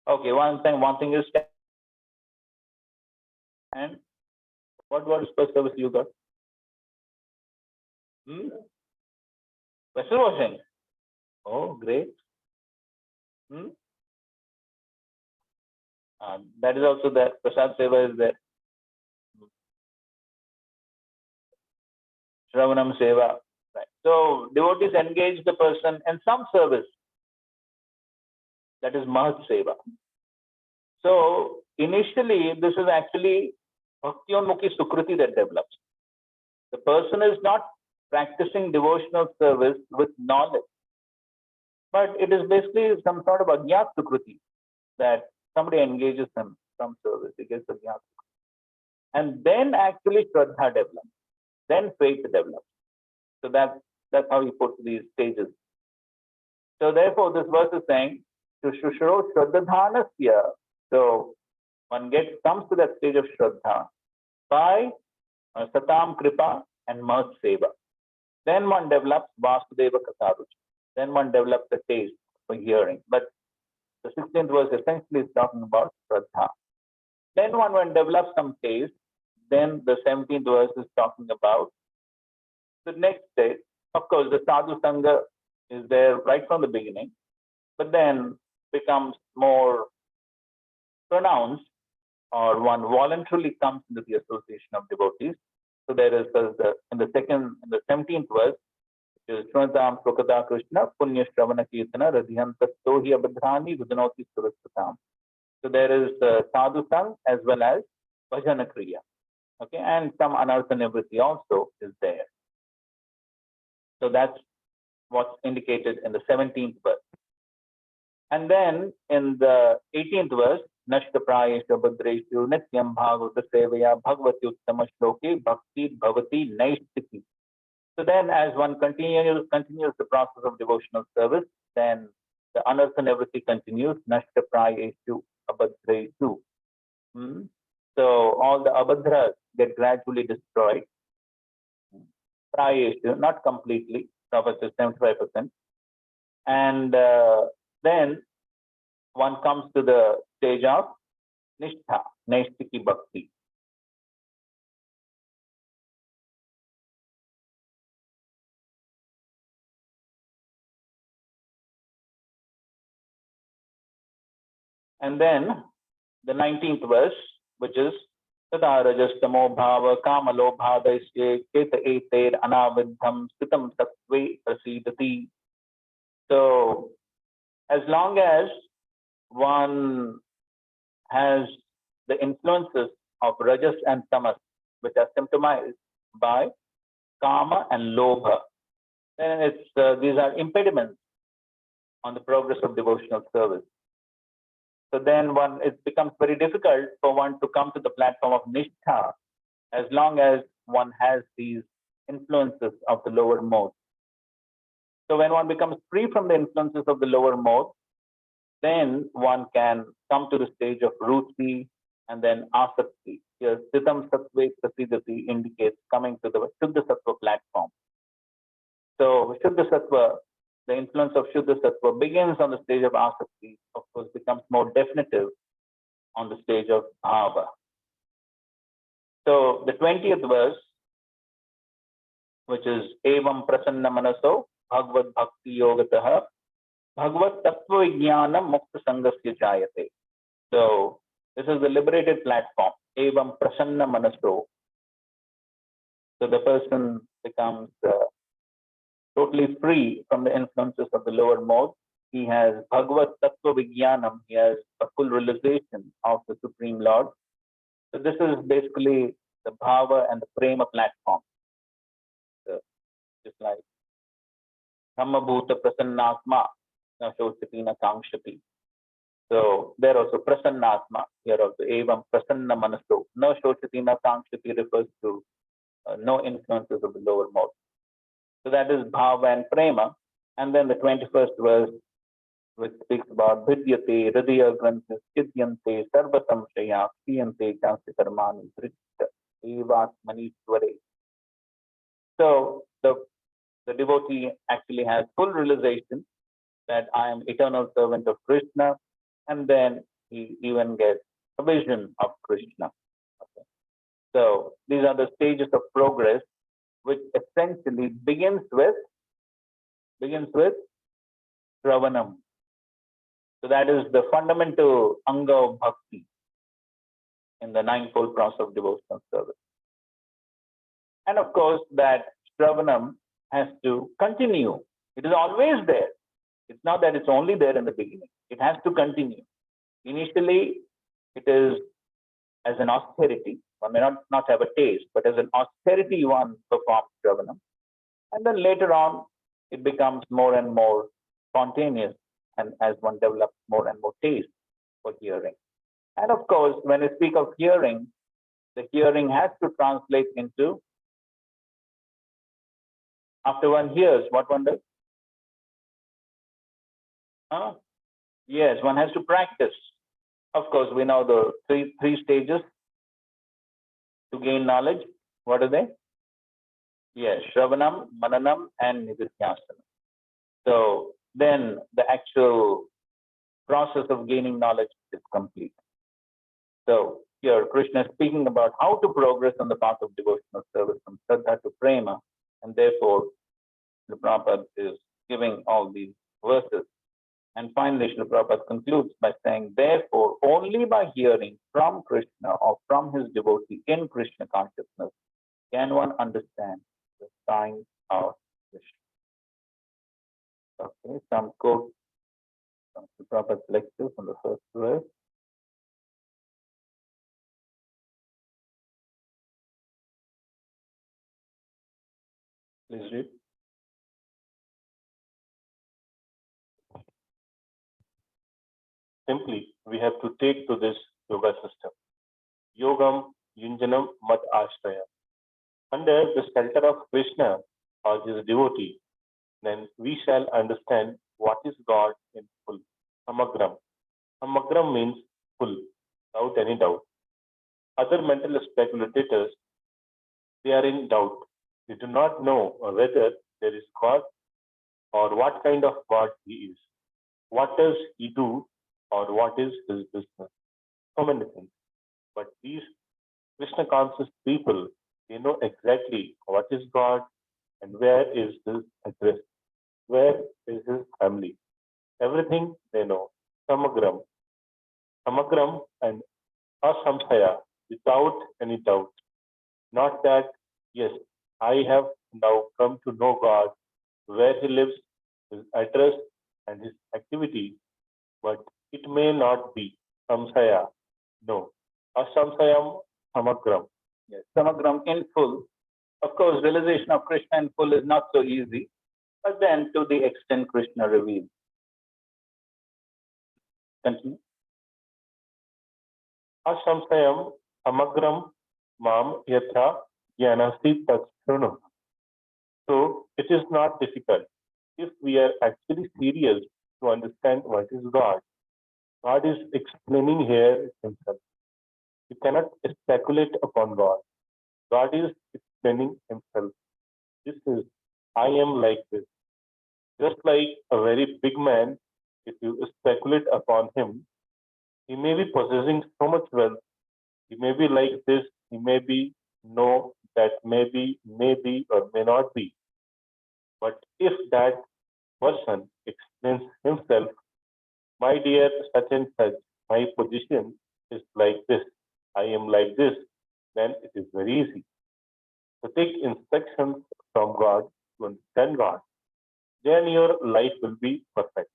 Okay, one thing is, and what was first service you got? Vessel washing. Oh, great. That is also there. Prasad Seva is there. Shravanam Seva. Right. So devotees engage the person in some service. That is Mahat Seva. So initially, this is actually Bhakti-Onmukhi Sukruti that develops. The person is not practicing devotional service with knowledge, but it is basically some sort of Ajnat Sukruti that somebody engages in some service, he gets Ajnat Sukruti. And then actually Shraddha develops, then faith develops. So that's how he puts these stages. So therefore, this verse is saying, Shushro Shraddhadhanasya. So one comes to that stage of Shraddha by Satam Kripa and Mahat Seva. Then one develops Vasudeva Kataruchi. Then one develops the taste for hearing. But the 16th verse essentially is talking about Shraddha. Then one develops some taste. Then the 17th verse is talking about the next stage. Of course, the Sadhu Sangha is there right from the beginning, but then becomes more pronounced, or one voluntarily comes into the association of devotees. So there is in the 17th verse, which is Shrunatam Prokata Krishna Punya Shravana Kirtana Radhyanta Sohi Abadhrani Vidhanoti Surastatam. So there is Sadhu Sang as well as Bhajana Kriya. Okay, and some Anartha Nivritti also is there. So that's what's indicated in the 17th verse. And then in the 18th verse, Nashta Prayesha Bhadreshu Nityam Bhagavata Sevaya Bhagavati Uttama Shloke Bhakti Bhavati Naishtiki. So then as one continues the process of devotional service, then the anartha nivritti continues, nashta prayeshu abhadreshu. So all the abhadras get gradually destroyed. Prayeshu, not completely, Prabhupada says 75%. And then one comes to the stage of nishtha, naistiki bhakti. And then the 19th verse, which is Tada rajastamo bhava kamalo bhadaisye keta eter anavidham sitam sattve prasidati. So as long as one has the influences of rajas and tamas, which are symptomized by kama and lobha, then these are impediments on the progress of devotional service. So then it becomes very difficult for one to come to the platform of nishtha as long as one has these influences of the lower mode. So when one becomes free from the influences of the lower mode, then one can come to the stage of ruti and then asakti. Here, sitam sattve prasidati indicates coming to the Shuddha Sattva platform. So Shuddha Sattva, the influence of Shuddha Sattva begins on the stage of asakti, of course, becomes more definitive on the stage of bhava. So the 20th verse, which is evam prasanna manaso bhagavad bhakti yogataha bhagavad tattva vijnanam mukta sangasya jayate. So this is the liberated platform, evam prasanna manaso. So the person becomes totally free from the influences of the lower mode. He has Bhagavad Tattva Vijnanam, he has a full realization of the Supreme Lord. So this is basically the Bhava and the Prema platform. So just like Dhamma Bhuta Prasannatma, na Shochati na Kamshati. So there also Prasannatma, here also Evam Prasanna Manaso. No Shochati na Kamshati refers to no influences of the lower mode. So that is Bhava and Prema. And then the 21st verse, which speaks about Vidyate, Hridaya Granthis, Chidyante, Sarvatam Shaya, Kiyante, Jansi Karmani, Drishta, Evat Manishware. So the devotee actually has full realization that I am eternal servant of Krishna, and then he even gets a vision of Krishna. Okay. So these are the stages of progress, which essentially begins with Shravanam. So that is the fundamental anga of bhakti in the ninefold process of devotional service. And of course, that Shravanam has to continue. It is always there. It's not that it's only there in the beginning. It has to continue. Initially, it is as an austerity. One may not have a taste, but as an austerity, one performs Shravanam. And then later on, it becomes more and more spontaneous, and as one develops more and more taste for hearing. And of course, when I speak of hearing, the hearing has to translate into, after one hears, what one does? Yes, one has to practice. Of course, we know the three stages to gain knowledge. What are they? Yes, Shravanam, Mananam, and Nididhyasana. So then the actual process of gaining knowledge is complete. So here Krishna is speaking about how to progress on the path of devotional service from Shraddha to Prema, and therefore the Prabhupada is giving all these verses. And finally, Srila Prabhupada concludes by saying, therefore, only by hearing from Krishna or from his devotee in Krishna consciousness can one understand the signs of Krishna. Okay, some quotes from Srila Prabhupada's lecture from the first verse. Please read. Simply, we have to take to this yoga system. Yogam Yunjanam Mad Ashraya. Under the shelter of Krishna, or his devotee, then we shall understand what is God in full. Samagram. Samagram means full, without any doubt. Other mental speculators, they are in doubt. They do not know whether there is God or what kind of God he is. What does he do or what is his business? So many things. But these Krishna conscious people, they know exactly what is God and where is his address, where is his family. Everything they know. Samagram. Samagram and asamshaya, without any doubt. Not that, yes, I have now come to know God, where he lives, his address, and his activity, but it may not be samshaya. No. Asamshayam samagram. Yes, Samagram in full. Of course, realization of Krishna in full is not so easy, but then to the extent Krishna reveals. Continue. Asamshayam samagram mam yatha jnanasi tat shrunu. So it is not difficult. If we are actually serious to understand what is God, God is explaining here himself. You cannot speculate upon God. God is explaining himself. This is, I am like this. Just like a very big man, if you speculate upon him, he may be possessing so much wealth. He may be like this, he may be no, that may be, or may not be. But if that person explains himself, my dear such and such, my position is like this, I am like this, then it is very easy. So take instructions from God to understand God. Then your life will be perfect.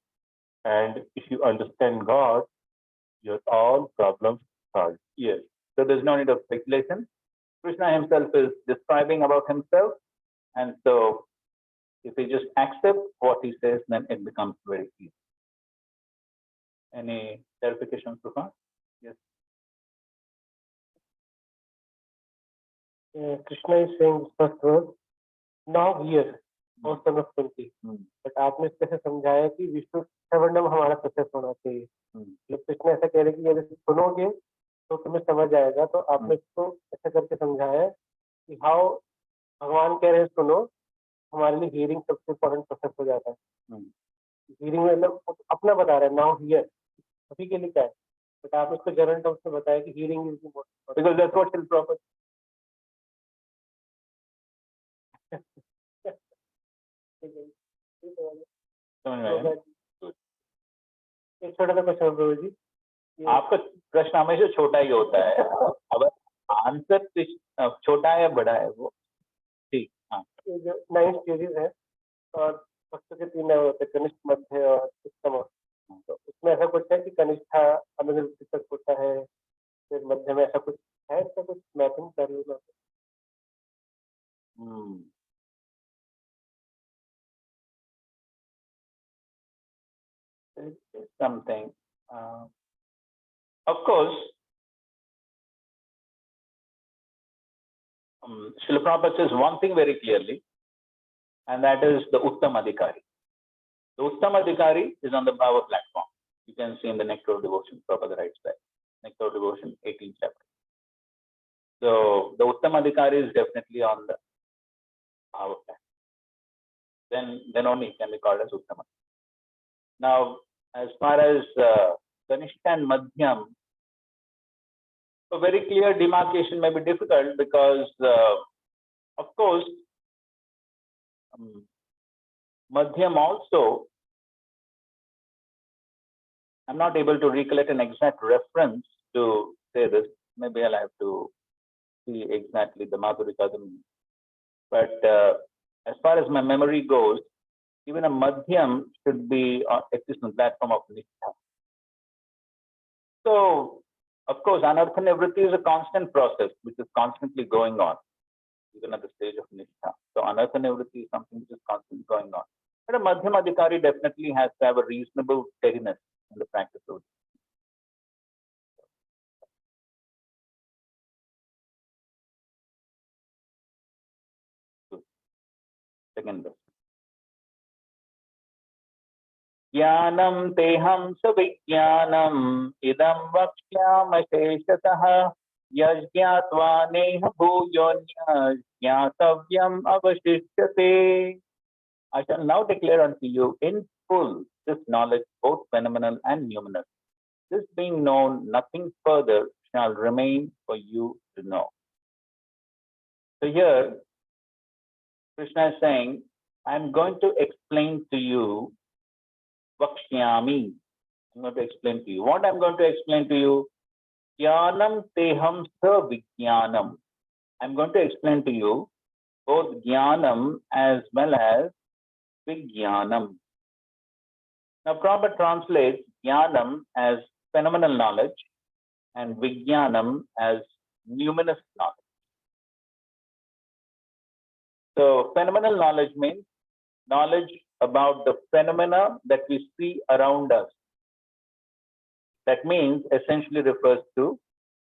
And if you understand God, your all problems solved. Yes. So there's no need of speculation. Krishna himself is describing about himself. And so if we just accept what he says, then it becomes very easy. Any clarification so far? Yes. Krishna is saying this first verse, now here, और son of Kunti. But आपने इससे समझाया कि विष्णु श्रवणम हमारा process होना चाहिए. जब कृष्ण ऐसा कह रहे कि यदि सुनोगे तो तुम्हें समझ आएगा, तो आपने इसको ऐसा करके समझाया कि हाउ भगवान कह रहे हैं सुनो, हमारे लिए हियरिंग सबसे इम्पोर्टेंट प्रोसेस हो जाता है. हियरिंग मतलब अपना बता रहे हैं नाउ हियर, अभी के लिए क्या है, बट आप उसको जनरल टर्म्स में बताया कि hearing is important Because that's what is proper. समझ में आया? एक छोटा सा क्वेश्चन प्रभु जी. आपका प्रश्न हमेशा छोटा ही होता है. अब आंसर छोटा है या बड़ा है वो ठीक. हाँ. जो 9 स्टेजेस है और भक्त के 3 लेवल होते हैं, कनिष्ठ, मध्य और उत्तम. तो उसमें ऐसा कुछ है कि कनिष्ठा अनुवृत्ति तक होता है, फिर मध्य में ऐसा कुछ है, इसका कुछ मैपिंग कर लो. Something. Of course, Srila Prabhupada says one thing very clearly, and that is the Uttam Adhikari. The Uttam Adhikari is on the Bhava platform. You can see in the Nectar of Devotion, Prabhupada writes that. Nectar of Devotion, 18th chapter. So the Uttam Adhikari is definitely on the Bhava platform. Then only can be called as Uttama. Now, as far as Kanishta and Madhyam, a very clear demarcation may be difficult because, of course, Madhyam also, I'm not able to recollect an exact reference to say this. Maybe I'll have to see exactly the Madhurikadam. But as far as my memory goes, even a Madhyam should be at least on the platform of Nishtha. So, of course, Anartha Nivritti is a constant process which is constantly going on, even at the stage of Nishtha. So, Anartha Nivritti is something which is constantly going on. But a Madhyam Adhikari definitely has to have a reasonable steadiness in the practice of it. Second verse. Jnanam teham savijnanam idam vakshyama sheshatah yajñatva neha bhuyonya jnatavyam avashishyate. I shall now declare unto you in full this knowledge, both phenomenal and numinous. This being known, nothing further shall remain for you to know. So here, Krishna is saying, I'm going to explain to you Vakshyami. I'm going to explain to you. What I'm going to explain to you? Jnanam teham sa vijnanam. I'm going to explain to you both jnanam as well as vijnanam. Now, Prabhupada translates jnanam as phenomenal knowledge and vijnanam as numinous knowledge. So, phenomenal knowledge means knowledge about the phenomena that we see around us. That means essentially refers to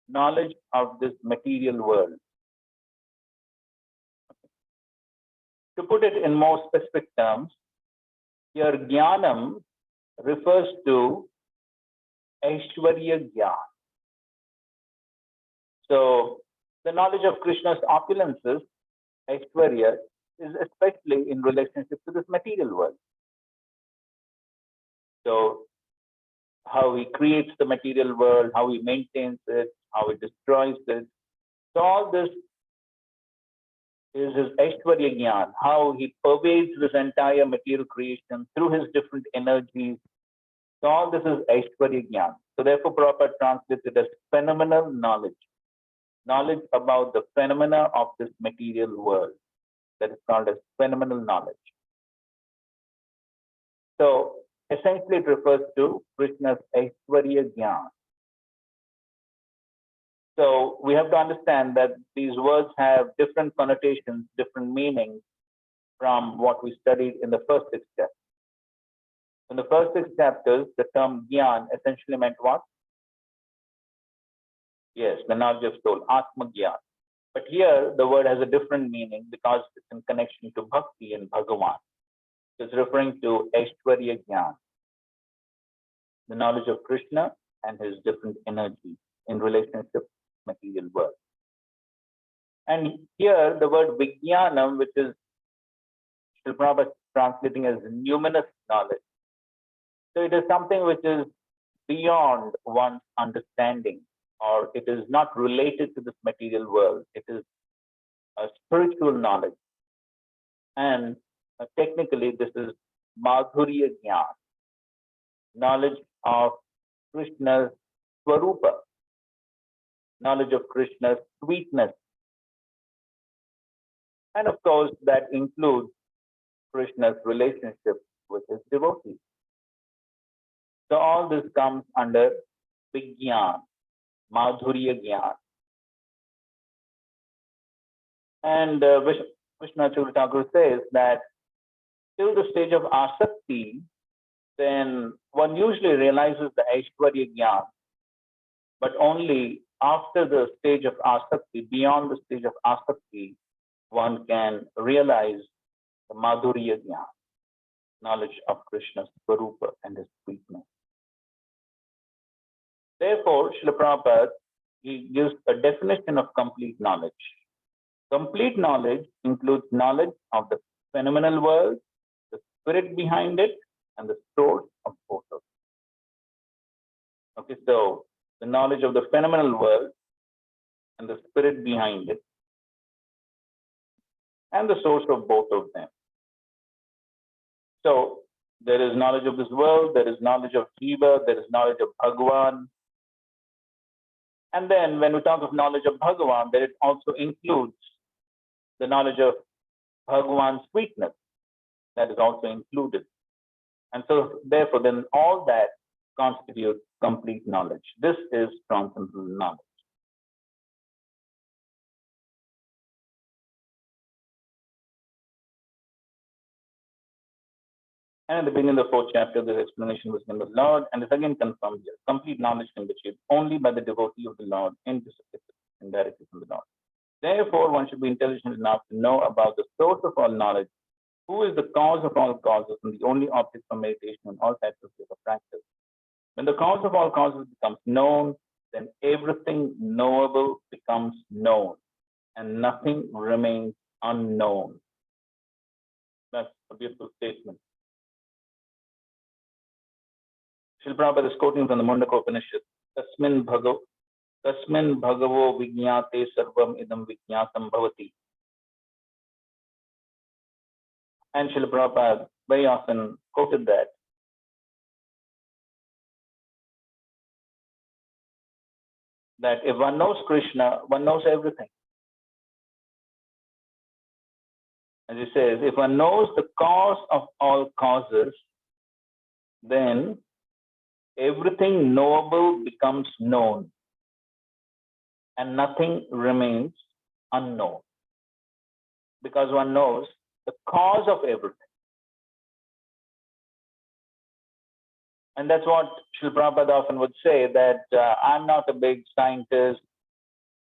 knowledge of this material world. To put it in more specific terms, here jnanam refers to Aishwarya Jnana. So, the knowledge of Krishna's opulences, Aishwarya, is especially in relationship to this material world. So, how he creates the material world, how he maintains it, how he destroys it. So, all this is his Aishwarya Jnana, how he pervades this entire material creation through his different energies. So, all this is Aishwarya Jnana. So, therefore, Prabhupada translates it as phenomenal knowledge. Knowledge about the phenomena of this material world. That is called as phenomenal knowledge. So, essentially it refers to Krishna's Aishwarya Jnana. So, we have to understand that these words have different connotations, different meanings from what we studied in the first 6 chapters. In the first 6 chapters, the term Jnana essentially meant what? Yes, the knowledge of soul, Atma Jnana. But here, the word has a different meaning because it's in connection to Bhakti and Bhagavan. It's referring to Aishwarya Jnana, the knowledge of Krishna and his different energies in relationship to the material world. And here, the word Vijnanam, which is Srila Prabhupada translating as numinous knowledge. So it is something which is beyond one's understanding, or it is not related to this material world. It is a spiritual knowledge. And technically, this is Madhurya Jnana, knowledge of Krishna's Swarupa, knowledge of Krishna's sweetness. And of course, that includes Krishna's relationship with his devotees. So all this comes under Vijnana, Madhurya Jnana. And Vishwanath Thakur says that till the stage of Asakti, then one usually realizes the Aishwarya Jnana, but only after the stage of Asakti, beyond the stage of Asakti, one can realize the Madhurya Jnana, knowledge of Krishna's Swarupa and his sweetness. Therefore, Srila Prabhupada, he gives a definition of complete knowledge. Complete knowledge includes knowledge of the phenomenal world, the spirit behind it, and the source of both of them. Okay, so the knowledge of the phenomenal world and the spirit behind it, and the source of both of them. So there is knowledge of this world, there is knowledge of Jiva, there is knowledge of Bhagavan. And then when we talk of knowledge of Bhagavan, then it also includes the knowledge of Bhagavan's sweetness. That is also included. And so therefore, then all that constitutes complete knowledge. This is transcendental knowledge. And at the beginning of the 4th chapter, the explanation was given by the Lord, and is again confirmed here. Complete knowledge can be achieved only by the devotee of the Lord, indirectly from the Lord. Therefore, one should be intelligent enough to know about the source of all knowledge who is the cause of all causes and the only object for meditation and all types of yoga practice. When the cause of all causes becomes known, then everything knowable becomes known and nothing remains unknown. That's a beautiful statement. Srila Prabhupada is quoting from the Mundaka Upanishad. Tasmin bhagavo vijñāte sarvam idam vijñātam bhavati. And Srila Prabhupada very often quoted that. That if one knows Krishna, one knows everything. As he says, if one knows the cause of all causes, then everything knowable becomes known and nothing remains unknown. Because one knows the cause of everything. And that's what Srila Prabhupada often would say, that I'm not a big scientist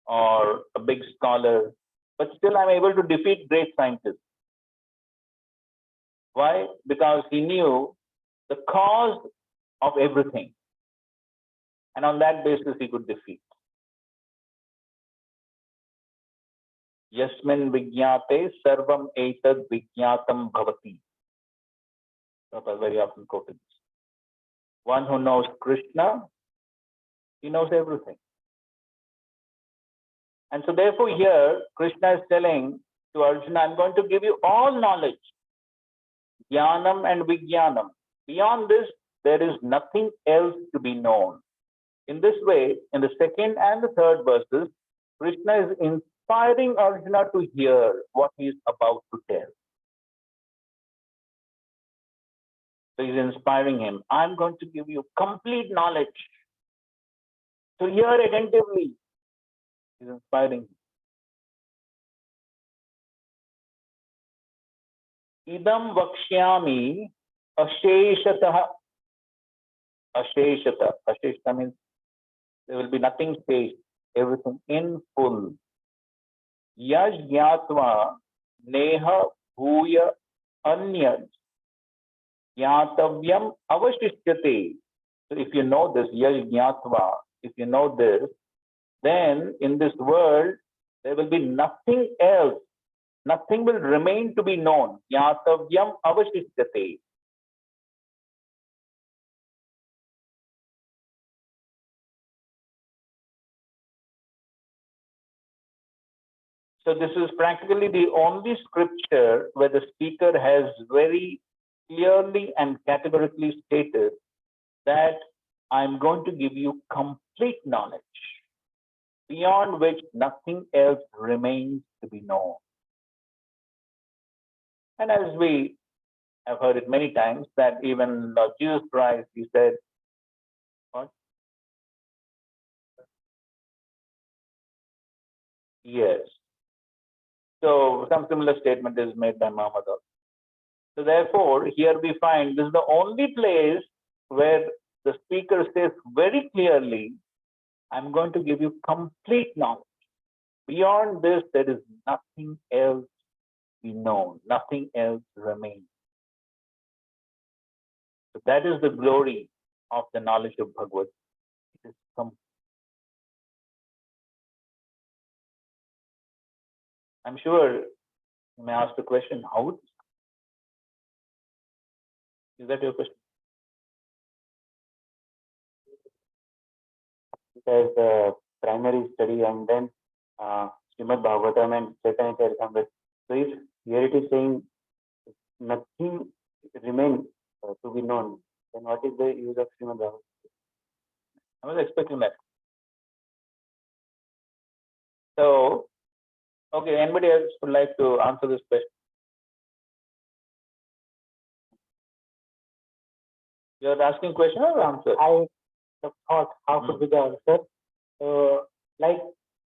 or a big scholar, but still I'm able to defeat great scientists. Why? Because he knew the cause of everything. And on that basis, he could defeat. Yasmin vijñāte sarvam etad vijñātam bhavati. Prabhupada very often quoted this. One who knows Krishna, he knows everything. And so therefore here, Krishna is telling to Arjuna, I'm going to give you all knowledge. Jnanam and Vijnanam. Beyond this, there is nothing else to be known. In this way, in the second and the third verses, Krishna is inspiring Arjuna to hear what he is about to tell. So he's inspiring him. I'm going to give you complete knowledge. So hear attentively. He's inspiring him. Idam vakshyami asheshatah. Asheshata. Asheshata means there will be nothing spaced, everything in full. Yash gyatva neha bhuya anyad gyatavyam avashishyate. So if you know this, yash gyatva, if you know this, then in this world there will be nothing else. Nothing will remain to be known. Gyatavyam avashishyate. So this is practically the only scripture where the speaker has very clearly and categorically stated that I'm going to give you complete knowledge, beyond which nothing else remains to be known. And as we have heard it many times, that even Lord Jesus Christ, he said, what? Yes. So some similar statement is made by Muhammad also. So therefore, here we find this is the only place where the speaker says very clearly, I'm going to give you complete knowledge. Beyond this, there is nothing else to be known, nothing else remains. So that is the glory of the knowledge of Bhagavad. It is complete. I'm sure you may ask the question, how is that your question? There's the primary study and then Srimad Bhagavatam and Chaitanya Charitamrita. So if here it is saying nothing remains to be known, then what is the use of Srimad Bhagavatam? I was expecting that. So, okay, anybody else would like to answer this question? You're asking question or answer? I thought how could be the answer. Like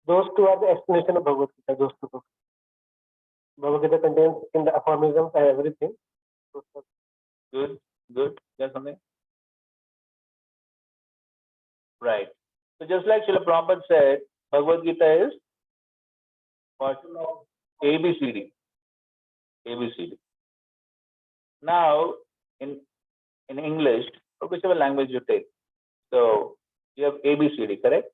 those two are the explanation of Bhagavad Gita, those two books. Bhagavad Gita contains in the aphorisms and everything. Good, good. There's something? Right. So just like Srila Prabhupada said, Bhagavad Gita is what? ABCD. ABCD. Now, in English, or whichever language you take, so you have ABCD, correct?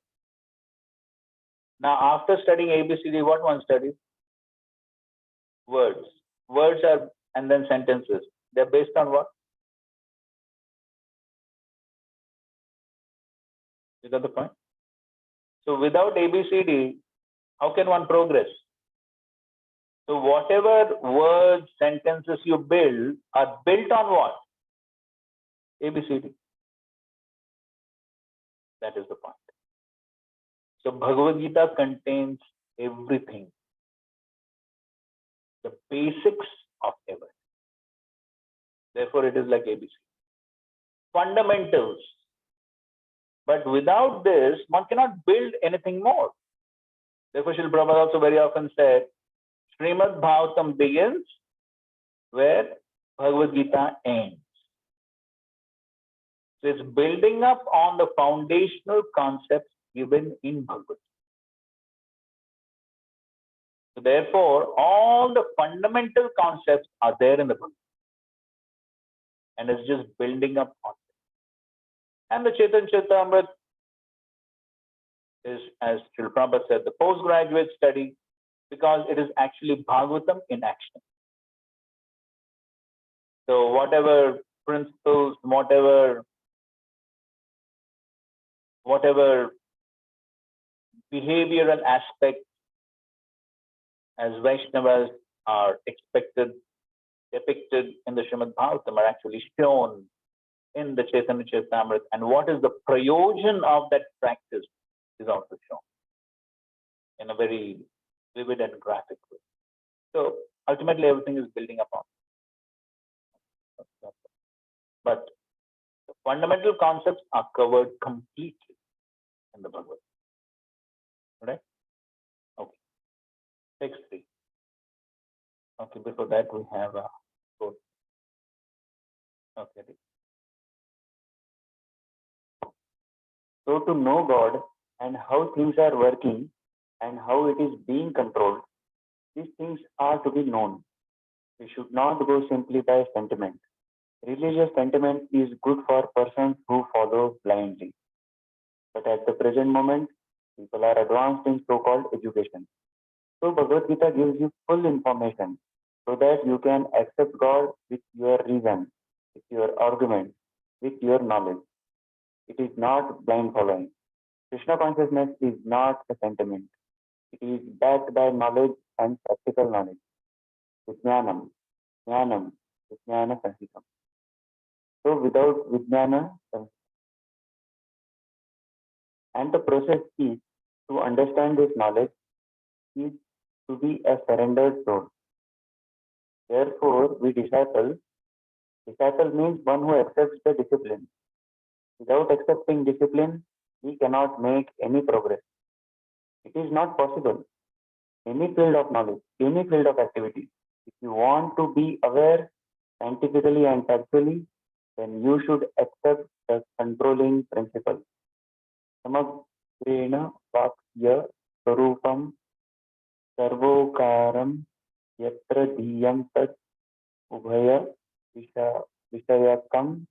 Now, after studying ABCD, what one studies? Words. Words are, and then sentences. They're based on what? You got the point? So without ABCD, how can one progress? So whatever words, sentences you build are built on what? ABCD. That is the point. So Bhagavad Gita contains everything. The basics of everything. Therefore, it is like ABC. Fundamentals. But without this, one cannot build anything more. Therefore, Srila Prabhupada also very often said, Srimad Bhagavatam begins where Bhagavad Gita ends. So it's building up on the foundational concepts given in Bhagavad Gita. So therefore, all the fundamental concepts are there in the Bhagavad Gita. And it's just building up on it. And the Chaitanya Charitamrita is, as Srila Prabhupada said, the postgraduate study, because it is actually Bhagavatam in action. So whatever principles, whatever behavioral aspects as Vaishnavas are depicted in the Srimad Bhagavatam are actually shown in the Chaitanya Charitamrita, and what is the prayojan of that practice is also shown in a very vivid and graphic way. So ultimately everything is building upon. But the fundamental concepts are covered completely in the Bhagavad Gita. Right? Okay. Text 3. Okay, before that we have a quote. Okay. So to know God and how things are working and how it is being controlled, these things are to be known. We should not go simply by sentiment. Religious sentiment is good for persons who follow blindly. But at the present moment, people are advanced in so-called education. So Bhagavad Gita gives you full information so that you can accept God with your reason, with your argument, with your knowledge. It is not blind following. Krishna consciousness is not a sentiment. It is backed by knowledge and practical knowledge. Vijnanam, Jnanam, Vijnana Sahitam. So without Vijnana, and the process is to understand this knowledge is to be a surrendered soul. Therefore, we disciple means one who accepts the discipline. Without accepting discipline, we cannot make any progress. It is not possible. Any field of knowledge, any field of activity, if you want to be aware scientifically and factually, then you should accept the controlling principle. Samagrena Vakya Sarupam Sarvokaram Yatra Diyam Tat Ubhaya Vishayakam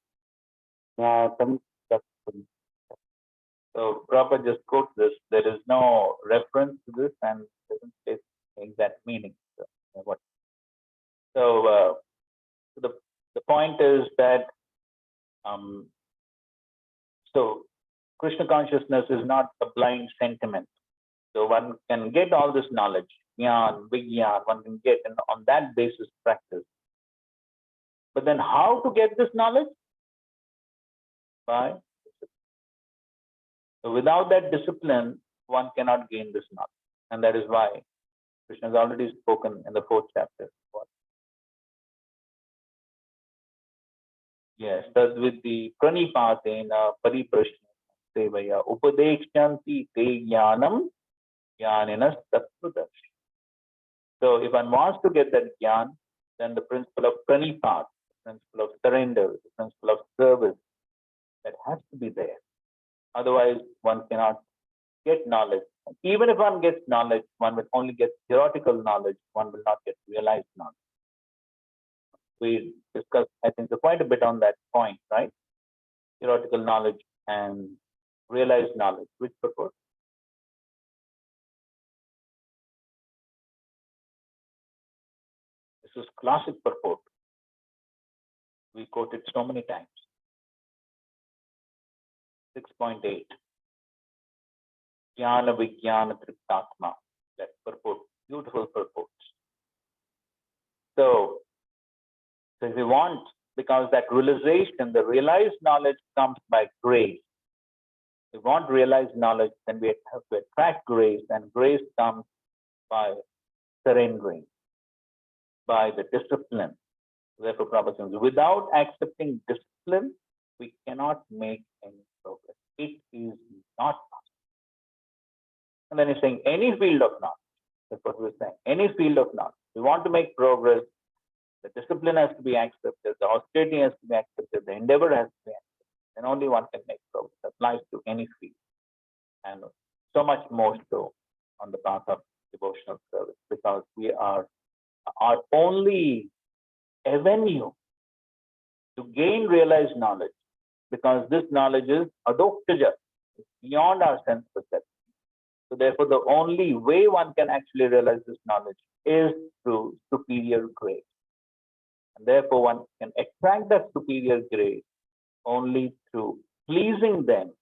Jnatam Chakshum. So Prabhupada just quotes this. There is no reference to this and doesn't say exact meaning. So the point is that so Krishna consciousness is not a blind sentiment. So one can get all this knowledge, jnana, vigyan, one can get, and on that basis practice. But then how to get this knowledge? By discipline. So without that discipline, one cannot gain this knowledge. And that is why Krishna has already spoken in the 4th chapter. Yes, tadvidhi pranipatena pariprashna sevaya upadekshanti te jnanam jnaninas tattvadarshi. So if one wants to get that jnana, then the principle of pranipat, the principle of surrender, the principle of service, that has to be there. Otherwise, one cannot get knowledge. Even if one gets knowledge, one will only get theoretical knowledge, one will not get realized knowledge. we discussed, I think, quite a bit on that point, right? Theoretical knowledge and realized knowledge. Which purport? This is classic purport. We quote it so many times. 6.8. Jnana Vijnana Triptatma. That purport, beautiful purports. So if we want, because that realization, the realized knowledge comes by grace. If we want realized knowledge, then we have to attract grace, and grace comes by surrendering, by the discipline. Therefore, Prabhupada says, without accepting discipline, we cannot make any progress. It is not possible. And then he's saying, any field of knowledge, that's what we're saying, any field of knowledge, we want to make progress, the discipline has to be accepted, the austerity has to be accepted, the endeavor has to be accepted, and only one can make progress. It applies to any field. And so much more so on the path of devotional service, because we are our only avenue to gain realized knowledge, because this knowledge is adoktaja, beyond our sense perception. So therefore, the only way one can actually realize this knowledge is through superior grace. And therefore, one can attract that superior grace only through pleasing them.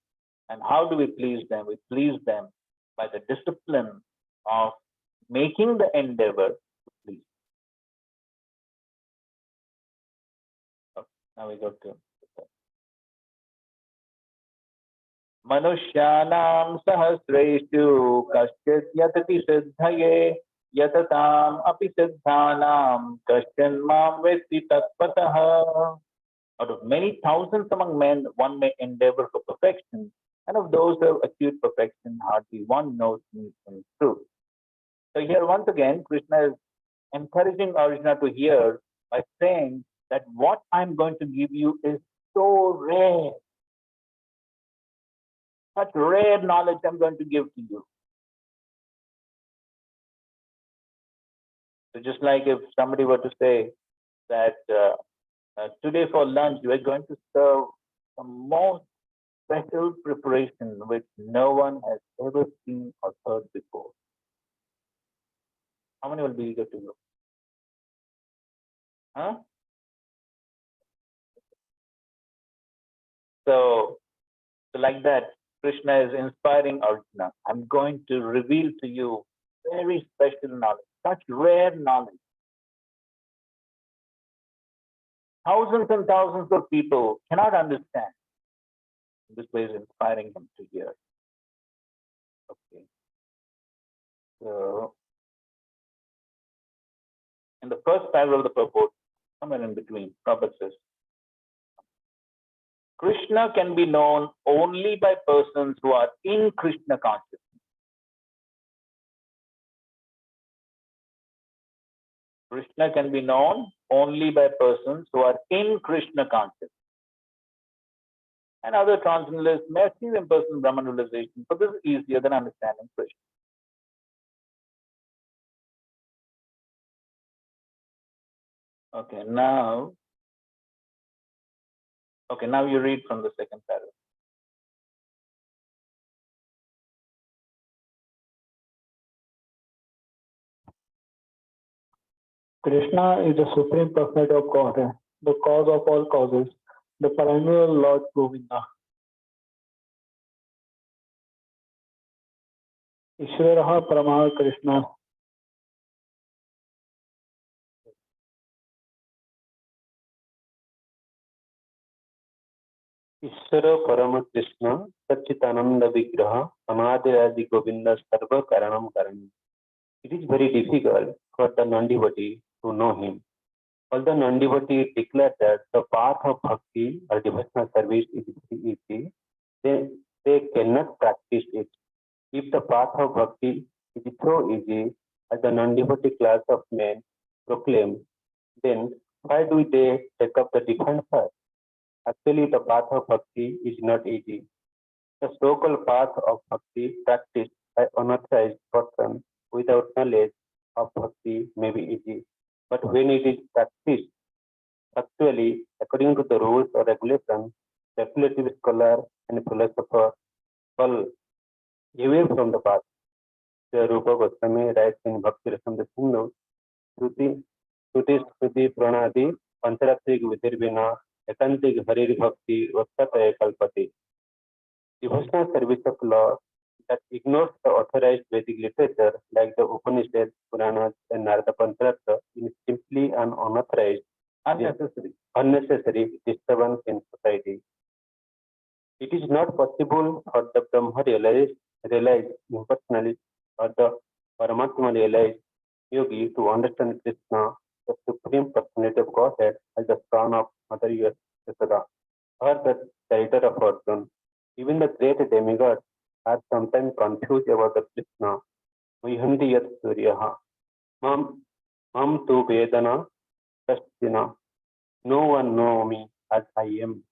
And how do we please them? We please them by the discipline of making the endeavor to please. Okay, now we go to Manushyanam sahasreshu kaschit yatati siddhaye yatatam api siddhanam kaschan mam vetti tatpataha. Out of many thousands among men, one may endeavor for perfection, and of those who have achieved perfection, hardly one knows me in truth. So here once again, Krishna is encouraging Arjuna to hear by saying that what I'm going to give you is so rare. Such rare knowledge I'm going to give to you. So just like if somebody were to say that today for lunch we are going to serve some most special preparation which no one has ever seen or heard before. How many will be eager to go? Huh? So like that, Krishna is inspiring Arjuna. I'm going to reveal to you very special knowledge, such rare knowledge. Thousands and thousands of people cannot understand. This way is inspiring him to hear. Okay. So, in the first paragraph of the purport, somewhere in between, Prabhupada says, Krishna can be known only by persons who are in Krishna consciousness. Krishna can be known only by persons who are in Krishna consciousness. And other transcendentalists may achieve impersonal Brahman realization, but this is easier than understanding Krishna. Okay, now you read from the second paragraph. Krishna is the supreme perfect of Godhead, the cause of all causes, the perennial Lord Govinda. Ishvaraha Paramaha Krishna. Ishvara Parama Krishna Satchitananda Vigraha Amadhyadi Govinda Sarva Karanam Karanam. It is very difficult for the non-devotee to know him. Although non-devotee declare that the path of bhakti or devotional service is easy, they cannot practice it. If the path of bhakti is so easy as the non-devotee class of men proclaim, then why do they take up the different path? Actually, the path of bhakti is not easy. The so-called path of bhakti practiced by unauthorized person without knowledge of bhakti may be easy. But when it is practiced Actually, according to the rules or regulations, speculative scholar and philosopher fall away from the path. The Rupa Goswami writes in Bhakti Rasamrita Sindhu, Shruti, Shruti Pranadi, Pancharatrik Vidirbina, Ekantik Harir Bhakti, Vaksataya Kalpati. Devotional service of law that ignores the authorized Vedic literature like the Upanishads, Puranas, and Narada Pancharatta is simply an unauthorized, unnecessary disturbance in society. It is not possible for the Brahma realized impersonally or the Paramatma realized yogi to understand Krishna, the Supreme Personality of Godhead, as the son of Mother Yashoda, or the creator of Arjuna. Even the great demigods are sometimes confused about the Krishna. Vihanti yat suryaha. Mam tu vedana tastina. No one know me as I am.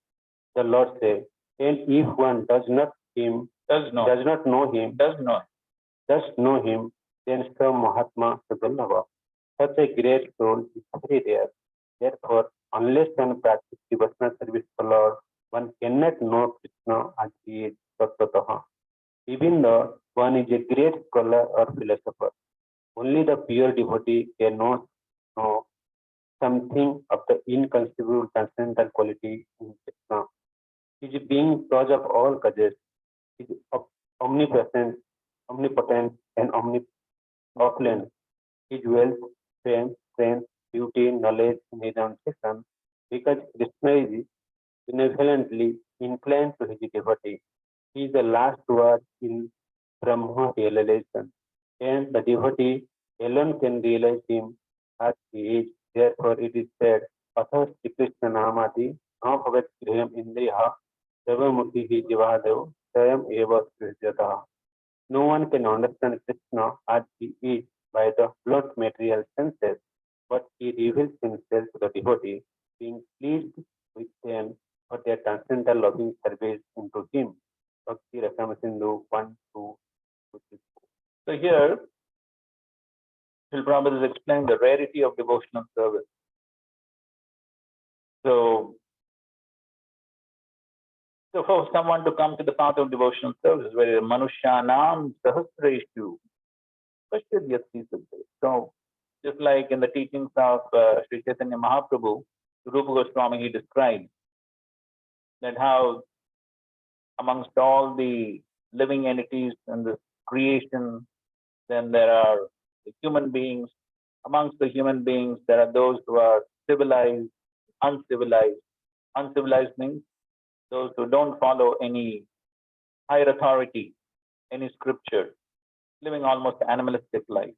The Lord says, and if one does not know him, then some Mahatma Sadhava. Such a great soul is very rare. Therefore, unless one practices devotional service to Lord, one cannot know Krishna as he is Tattvatah. Even though one is a great scholar or philosopher, only the pure devotee can know something of the inconceivable transcendental quality in Krishna. His being cause of all causes, is omnipresent, omnipotent, and omnipotent. His wealth, fame, strength, beauty, knowledge, and renunciation, because Krishna is benevolently inclined to his devotee. He is the last word in Brahma realization, and the devotee alone can realize him as he is. Therefore, it is said, Atha Sri Krishna Namati, Na Bhagat Griham Indriha, Devamukhi Jivadev, Swayam Eva Srijata. No one can understand Krishna as he is by the blood material senses, but he reveals himself to the devotee, being pleased with them for their transcendental loving service into him. Bhakti Rasamrita Sindhu 1, 2, 3. So here, Srila Prabhupada is explaining the rarity of devotional service. So for someone to come to the path of devotional service, where Manushyanam Sahasreshu, so just like in the teachings of Sri Chaitanya Mahaprabhu, Rupa Goswami, he described that how amongst all the living entities in this creation, then there are the human beings. Amongst the human beings, there are those who are civilized, uncivilized. Uncivilized means those who don't follow any higher authority, any scripture, living almost animalistic life.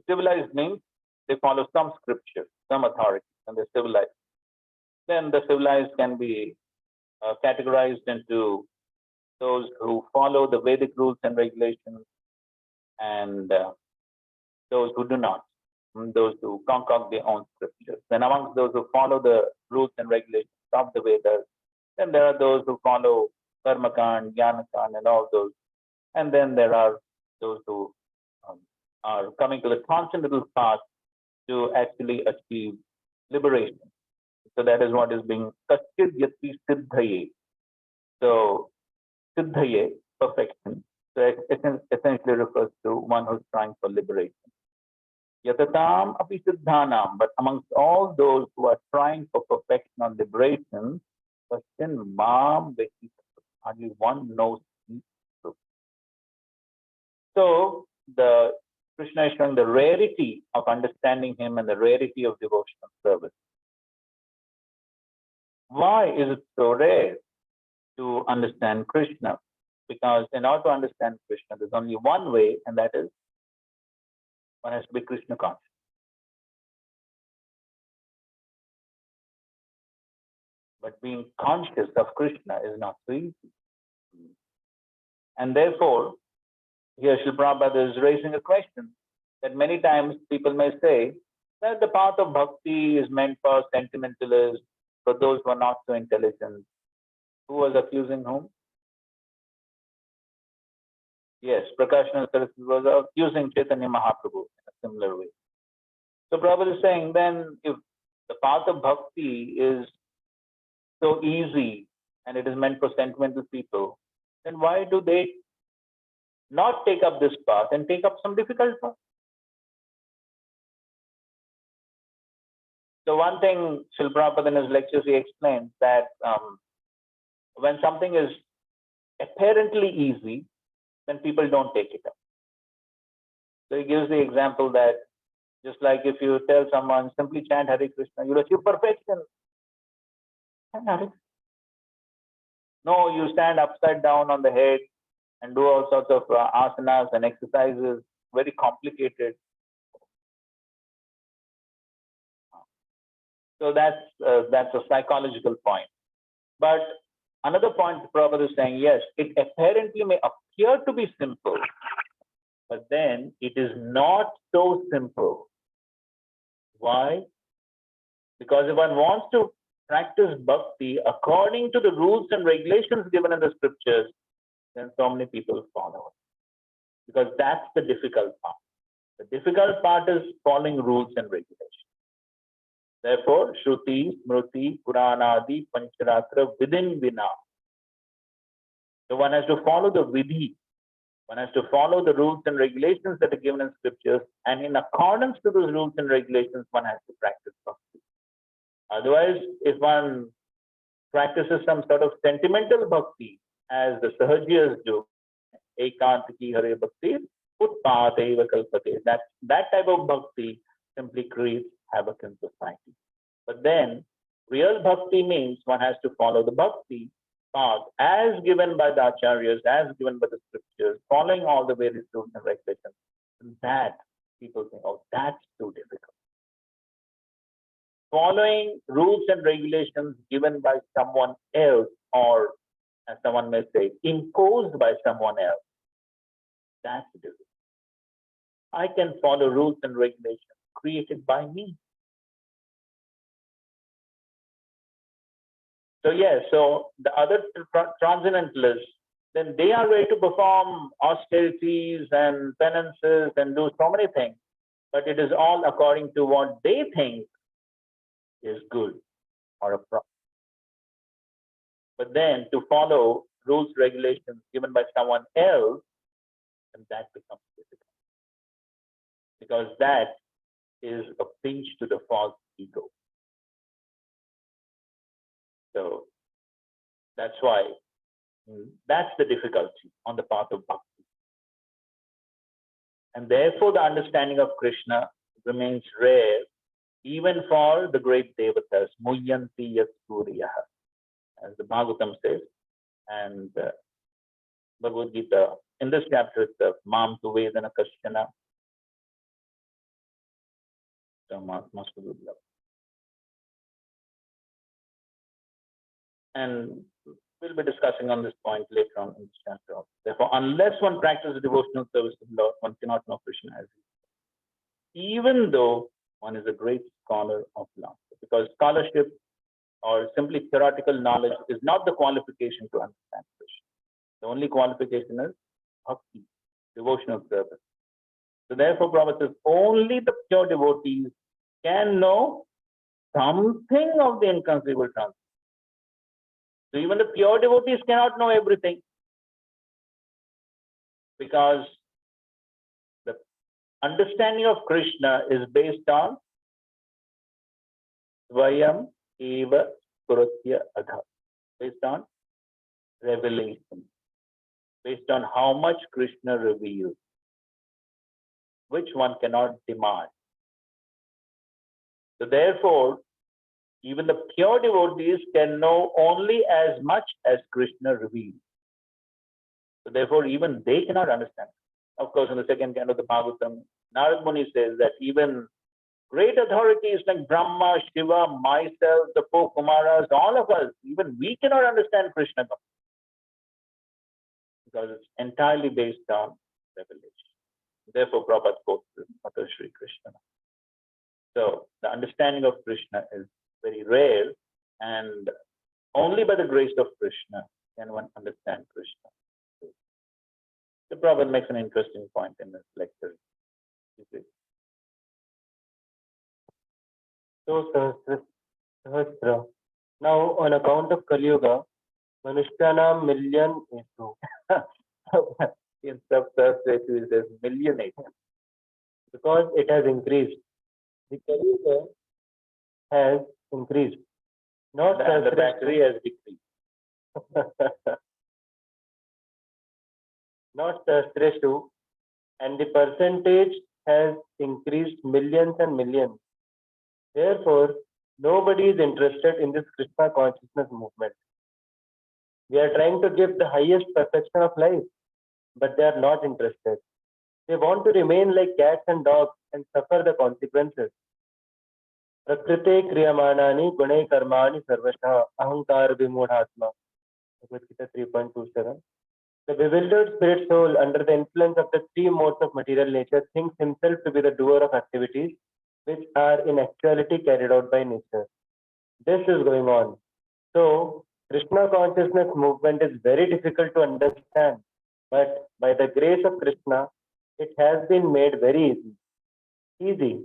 Civilized means they follow some scripture, some authority, and they're civilized. Then the civilized can be categorized into those who follow the Vedic rules and regulations, and those who do not, those who concoct their own scriptures. Then amongst those who follow the rules and regulations of the Vedas, then there are those who follow Karmakand, Jnanakand, and all those. And then there are those who are coming to the transcendental path to actually achieve liberation. So that is what is being Kaschid Yati Siddhaye. So Siddhaye, perfection. So it essentially refers to one who's trying for liberation. Yatatam api siddhanam, but amongst all those who are trying for perfection or liberation, question mam veki, only one knows the truth. So the Krishna is showing the rarity of understanding him and the rarity of devotional service. Why is it so rare to understand Krishna? Because in order to understand Krishna, there's only one way, and that is one has to be Krishna conscious. But being conscious of Krishna is not so easy. And therefore, here Srila Prabhupada is raising a question that many times people may say that the path of bhakti is meant for sentimentalists, for those who are not so intelligent. Who was accusing whom? Yes, Prakashana Saraswati was accusing Chaitanya Mahaprabhu in a similar way. So Prabhupada is saying then if the path of bhakti is so easy and it is meant for sentimental people, then why do they not take up this path and take up some difficult path? So one thing Srila Prabhupada in his lectures, he explains that when something is apparently easy, then people don't take it up. So he gives the example that just like if you tell someone simply chant Hare Krishna, you'll achieve perfection. No, you stand upside down on the head and do all sorts of asanas and exercises, very complicated. So that's a psychological point. But another point Prabhupada is saying, yes, it apparently may appear to be simple, but then it is not so simple. Why? Because if one wants to practice bhakti according to the rules and regulations given in the scriptures, then so many people follow it. Because that's the difficult part. The difficult part is following rules and regulations. Therefore, Shruti, Smriti, Puranadi, Pancharatra, within Vina. So one has to follow the vidhi. One has to follow the rules and regulations that are given in scriptures, and in accordance to those rules and regulations, one has to practice bhakti. Otherwise, if one practices some sort of sentimental bhakti, as the Sahajiyas do, Ekantiki Hare Bhakti, Utpateva Kalpate, that type of bhakti simply creates havoc in society. But then, real bhakti means one has to follow the bhakti path as given by the acharyas, as given by the scriptures, following all the various rules and regulations. And that people think, oh, that's too difficult. Following rules and regulations given by someone else, or as someone may say, imposed by someone else, that's difficult. I can follow rules and regulations created by me. So yes, so the other transcendentalists, then they are ready to perform austerities and penances and do so many things, but it is all according to what they think is good or a problem. But then to follow rules, regulations given by someone else, and that becomes difficult. Because that is a pinch to the false ego. So that's why that's the difficulty on the path of bhakti. And therefore the understanding of Krishna remains rare even for the great devatas, Muyyanti Yat Suryaha, as the Bhagavatam says, and Bhagavad Gita, in this chapter itself, Mam Tu Vedana Kashchana, and we'll be discussing on this point later on in this chapter. Therefore, unless one practices devotional service to the Lord, one cannot know Krishna as he is, even though one is a great scholar of love. Because scholarship or simply theoretical knowledge is not the qualification to understand Krishna. The only qualification is bhakti, devotional service. So therefore, Prabhupada says, only the pure devotees can know something of the inconceivable transcendental. So even the pure devotees cannot know everything, because the understanding of Krishna is based on Svayam Eva Kurutya Adha, based on revelation, based on how much Krishna reveals, which one cannot demand. So therefore, even the pure devotees can know only as much as Krishna reveals. So therefore, even they cannot understand. Of course, in the second canto of the Bhagavatam, Narad Muni says that even great authorities like Brahma, Shiva, myself, the four Kumaras, all of us, even we cannot understand Krishna because it's entirely based on revelation. Therefore, Prabhupada quotes Mata Shri Krishna. So the understanding of Krishna is very rare, and only by the grace of Krishna can one understand Krishna. The Prabhupada makes an interesting point in this lecture. So Sahasra. Now on account of Kali Yuga, Manushyanam million Esu. Instead of Sahasretu, it says million. Because it has increased. The Kali Yuga has increased. Not And the Sahasretu. battery has decreased. Not Sahasretu. And the percentage has increased millions and millions. Therefore, nobody is interested in this Krishna consciousness movement. We are trying to give the highest perfection of life, but they are not interested. They want to remain like cats and dogs and suffer the consequences. Prakrite kriyamanani gune karmani sarvasha ahankar vimodhatma. Bhagavad Gita 3.27. The bewildered spirit soul, under the influence of the three modes of material nature, thinks himself to be the doer of activities which are in actuality carried out by nature. This is going on. So, Krishna consciousness movement is very difficult to understand, but by the grace of Krishna, it has been made very easy. Easy.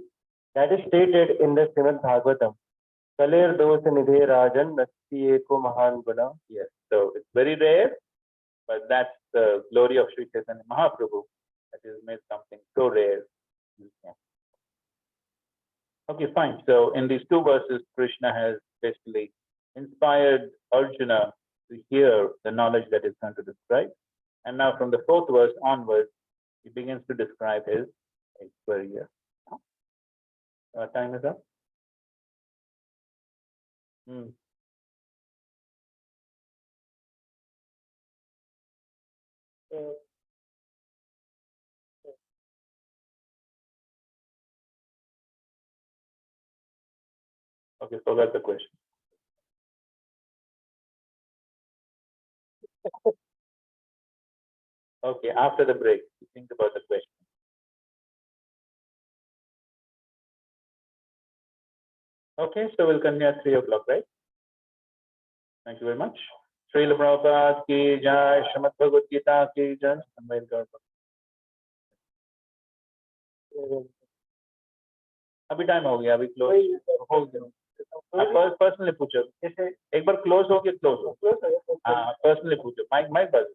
That is stated in the Srimad Bhagavatam. Kalir dosa nidhe rajan nasti eko mahan guna. Yes. So it's very rare, but that's the glory of Sri Chaitanya Mahaprabhu, that is made something so rare. Okay, fine. So in these two verses, Krishna has basically inspired Arjuna to hear the knowledge that is going to describe. And now from the fourth verse onwards, he begins to describe his experience. Time is up. Okay, so that's the question. Okay, after the break, think about the question. Okay, so we'll continue at 3 o'clock, right? Thank you very much. Srila Prabhupada ki jai, Srimad Bhagavad Gita ki jai. अभी time हो गया, अभी close हो गया। आप personally पूछो, एक बार close हो गया, क्लोज हो। हाँ, पर्सनली पूछो, माइक माइक बस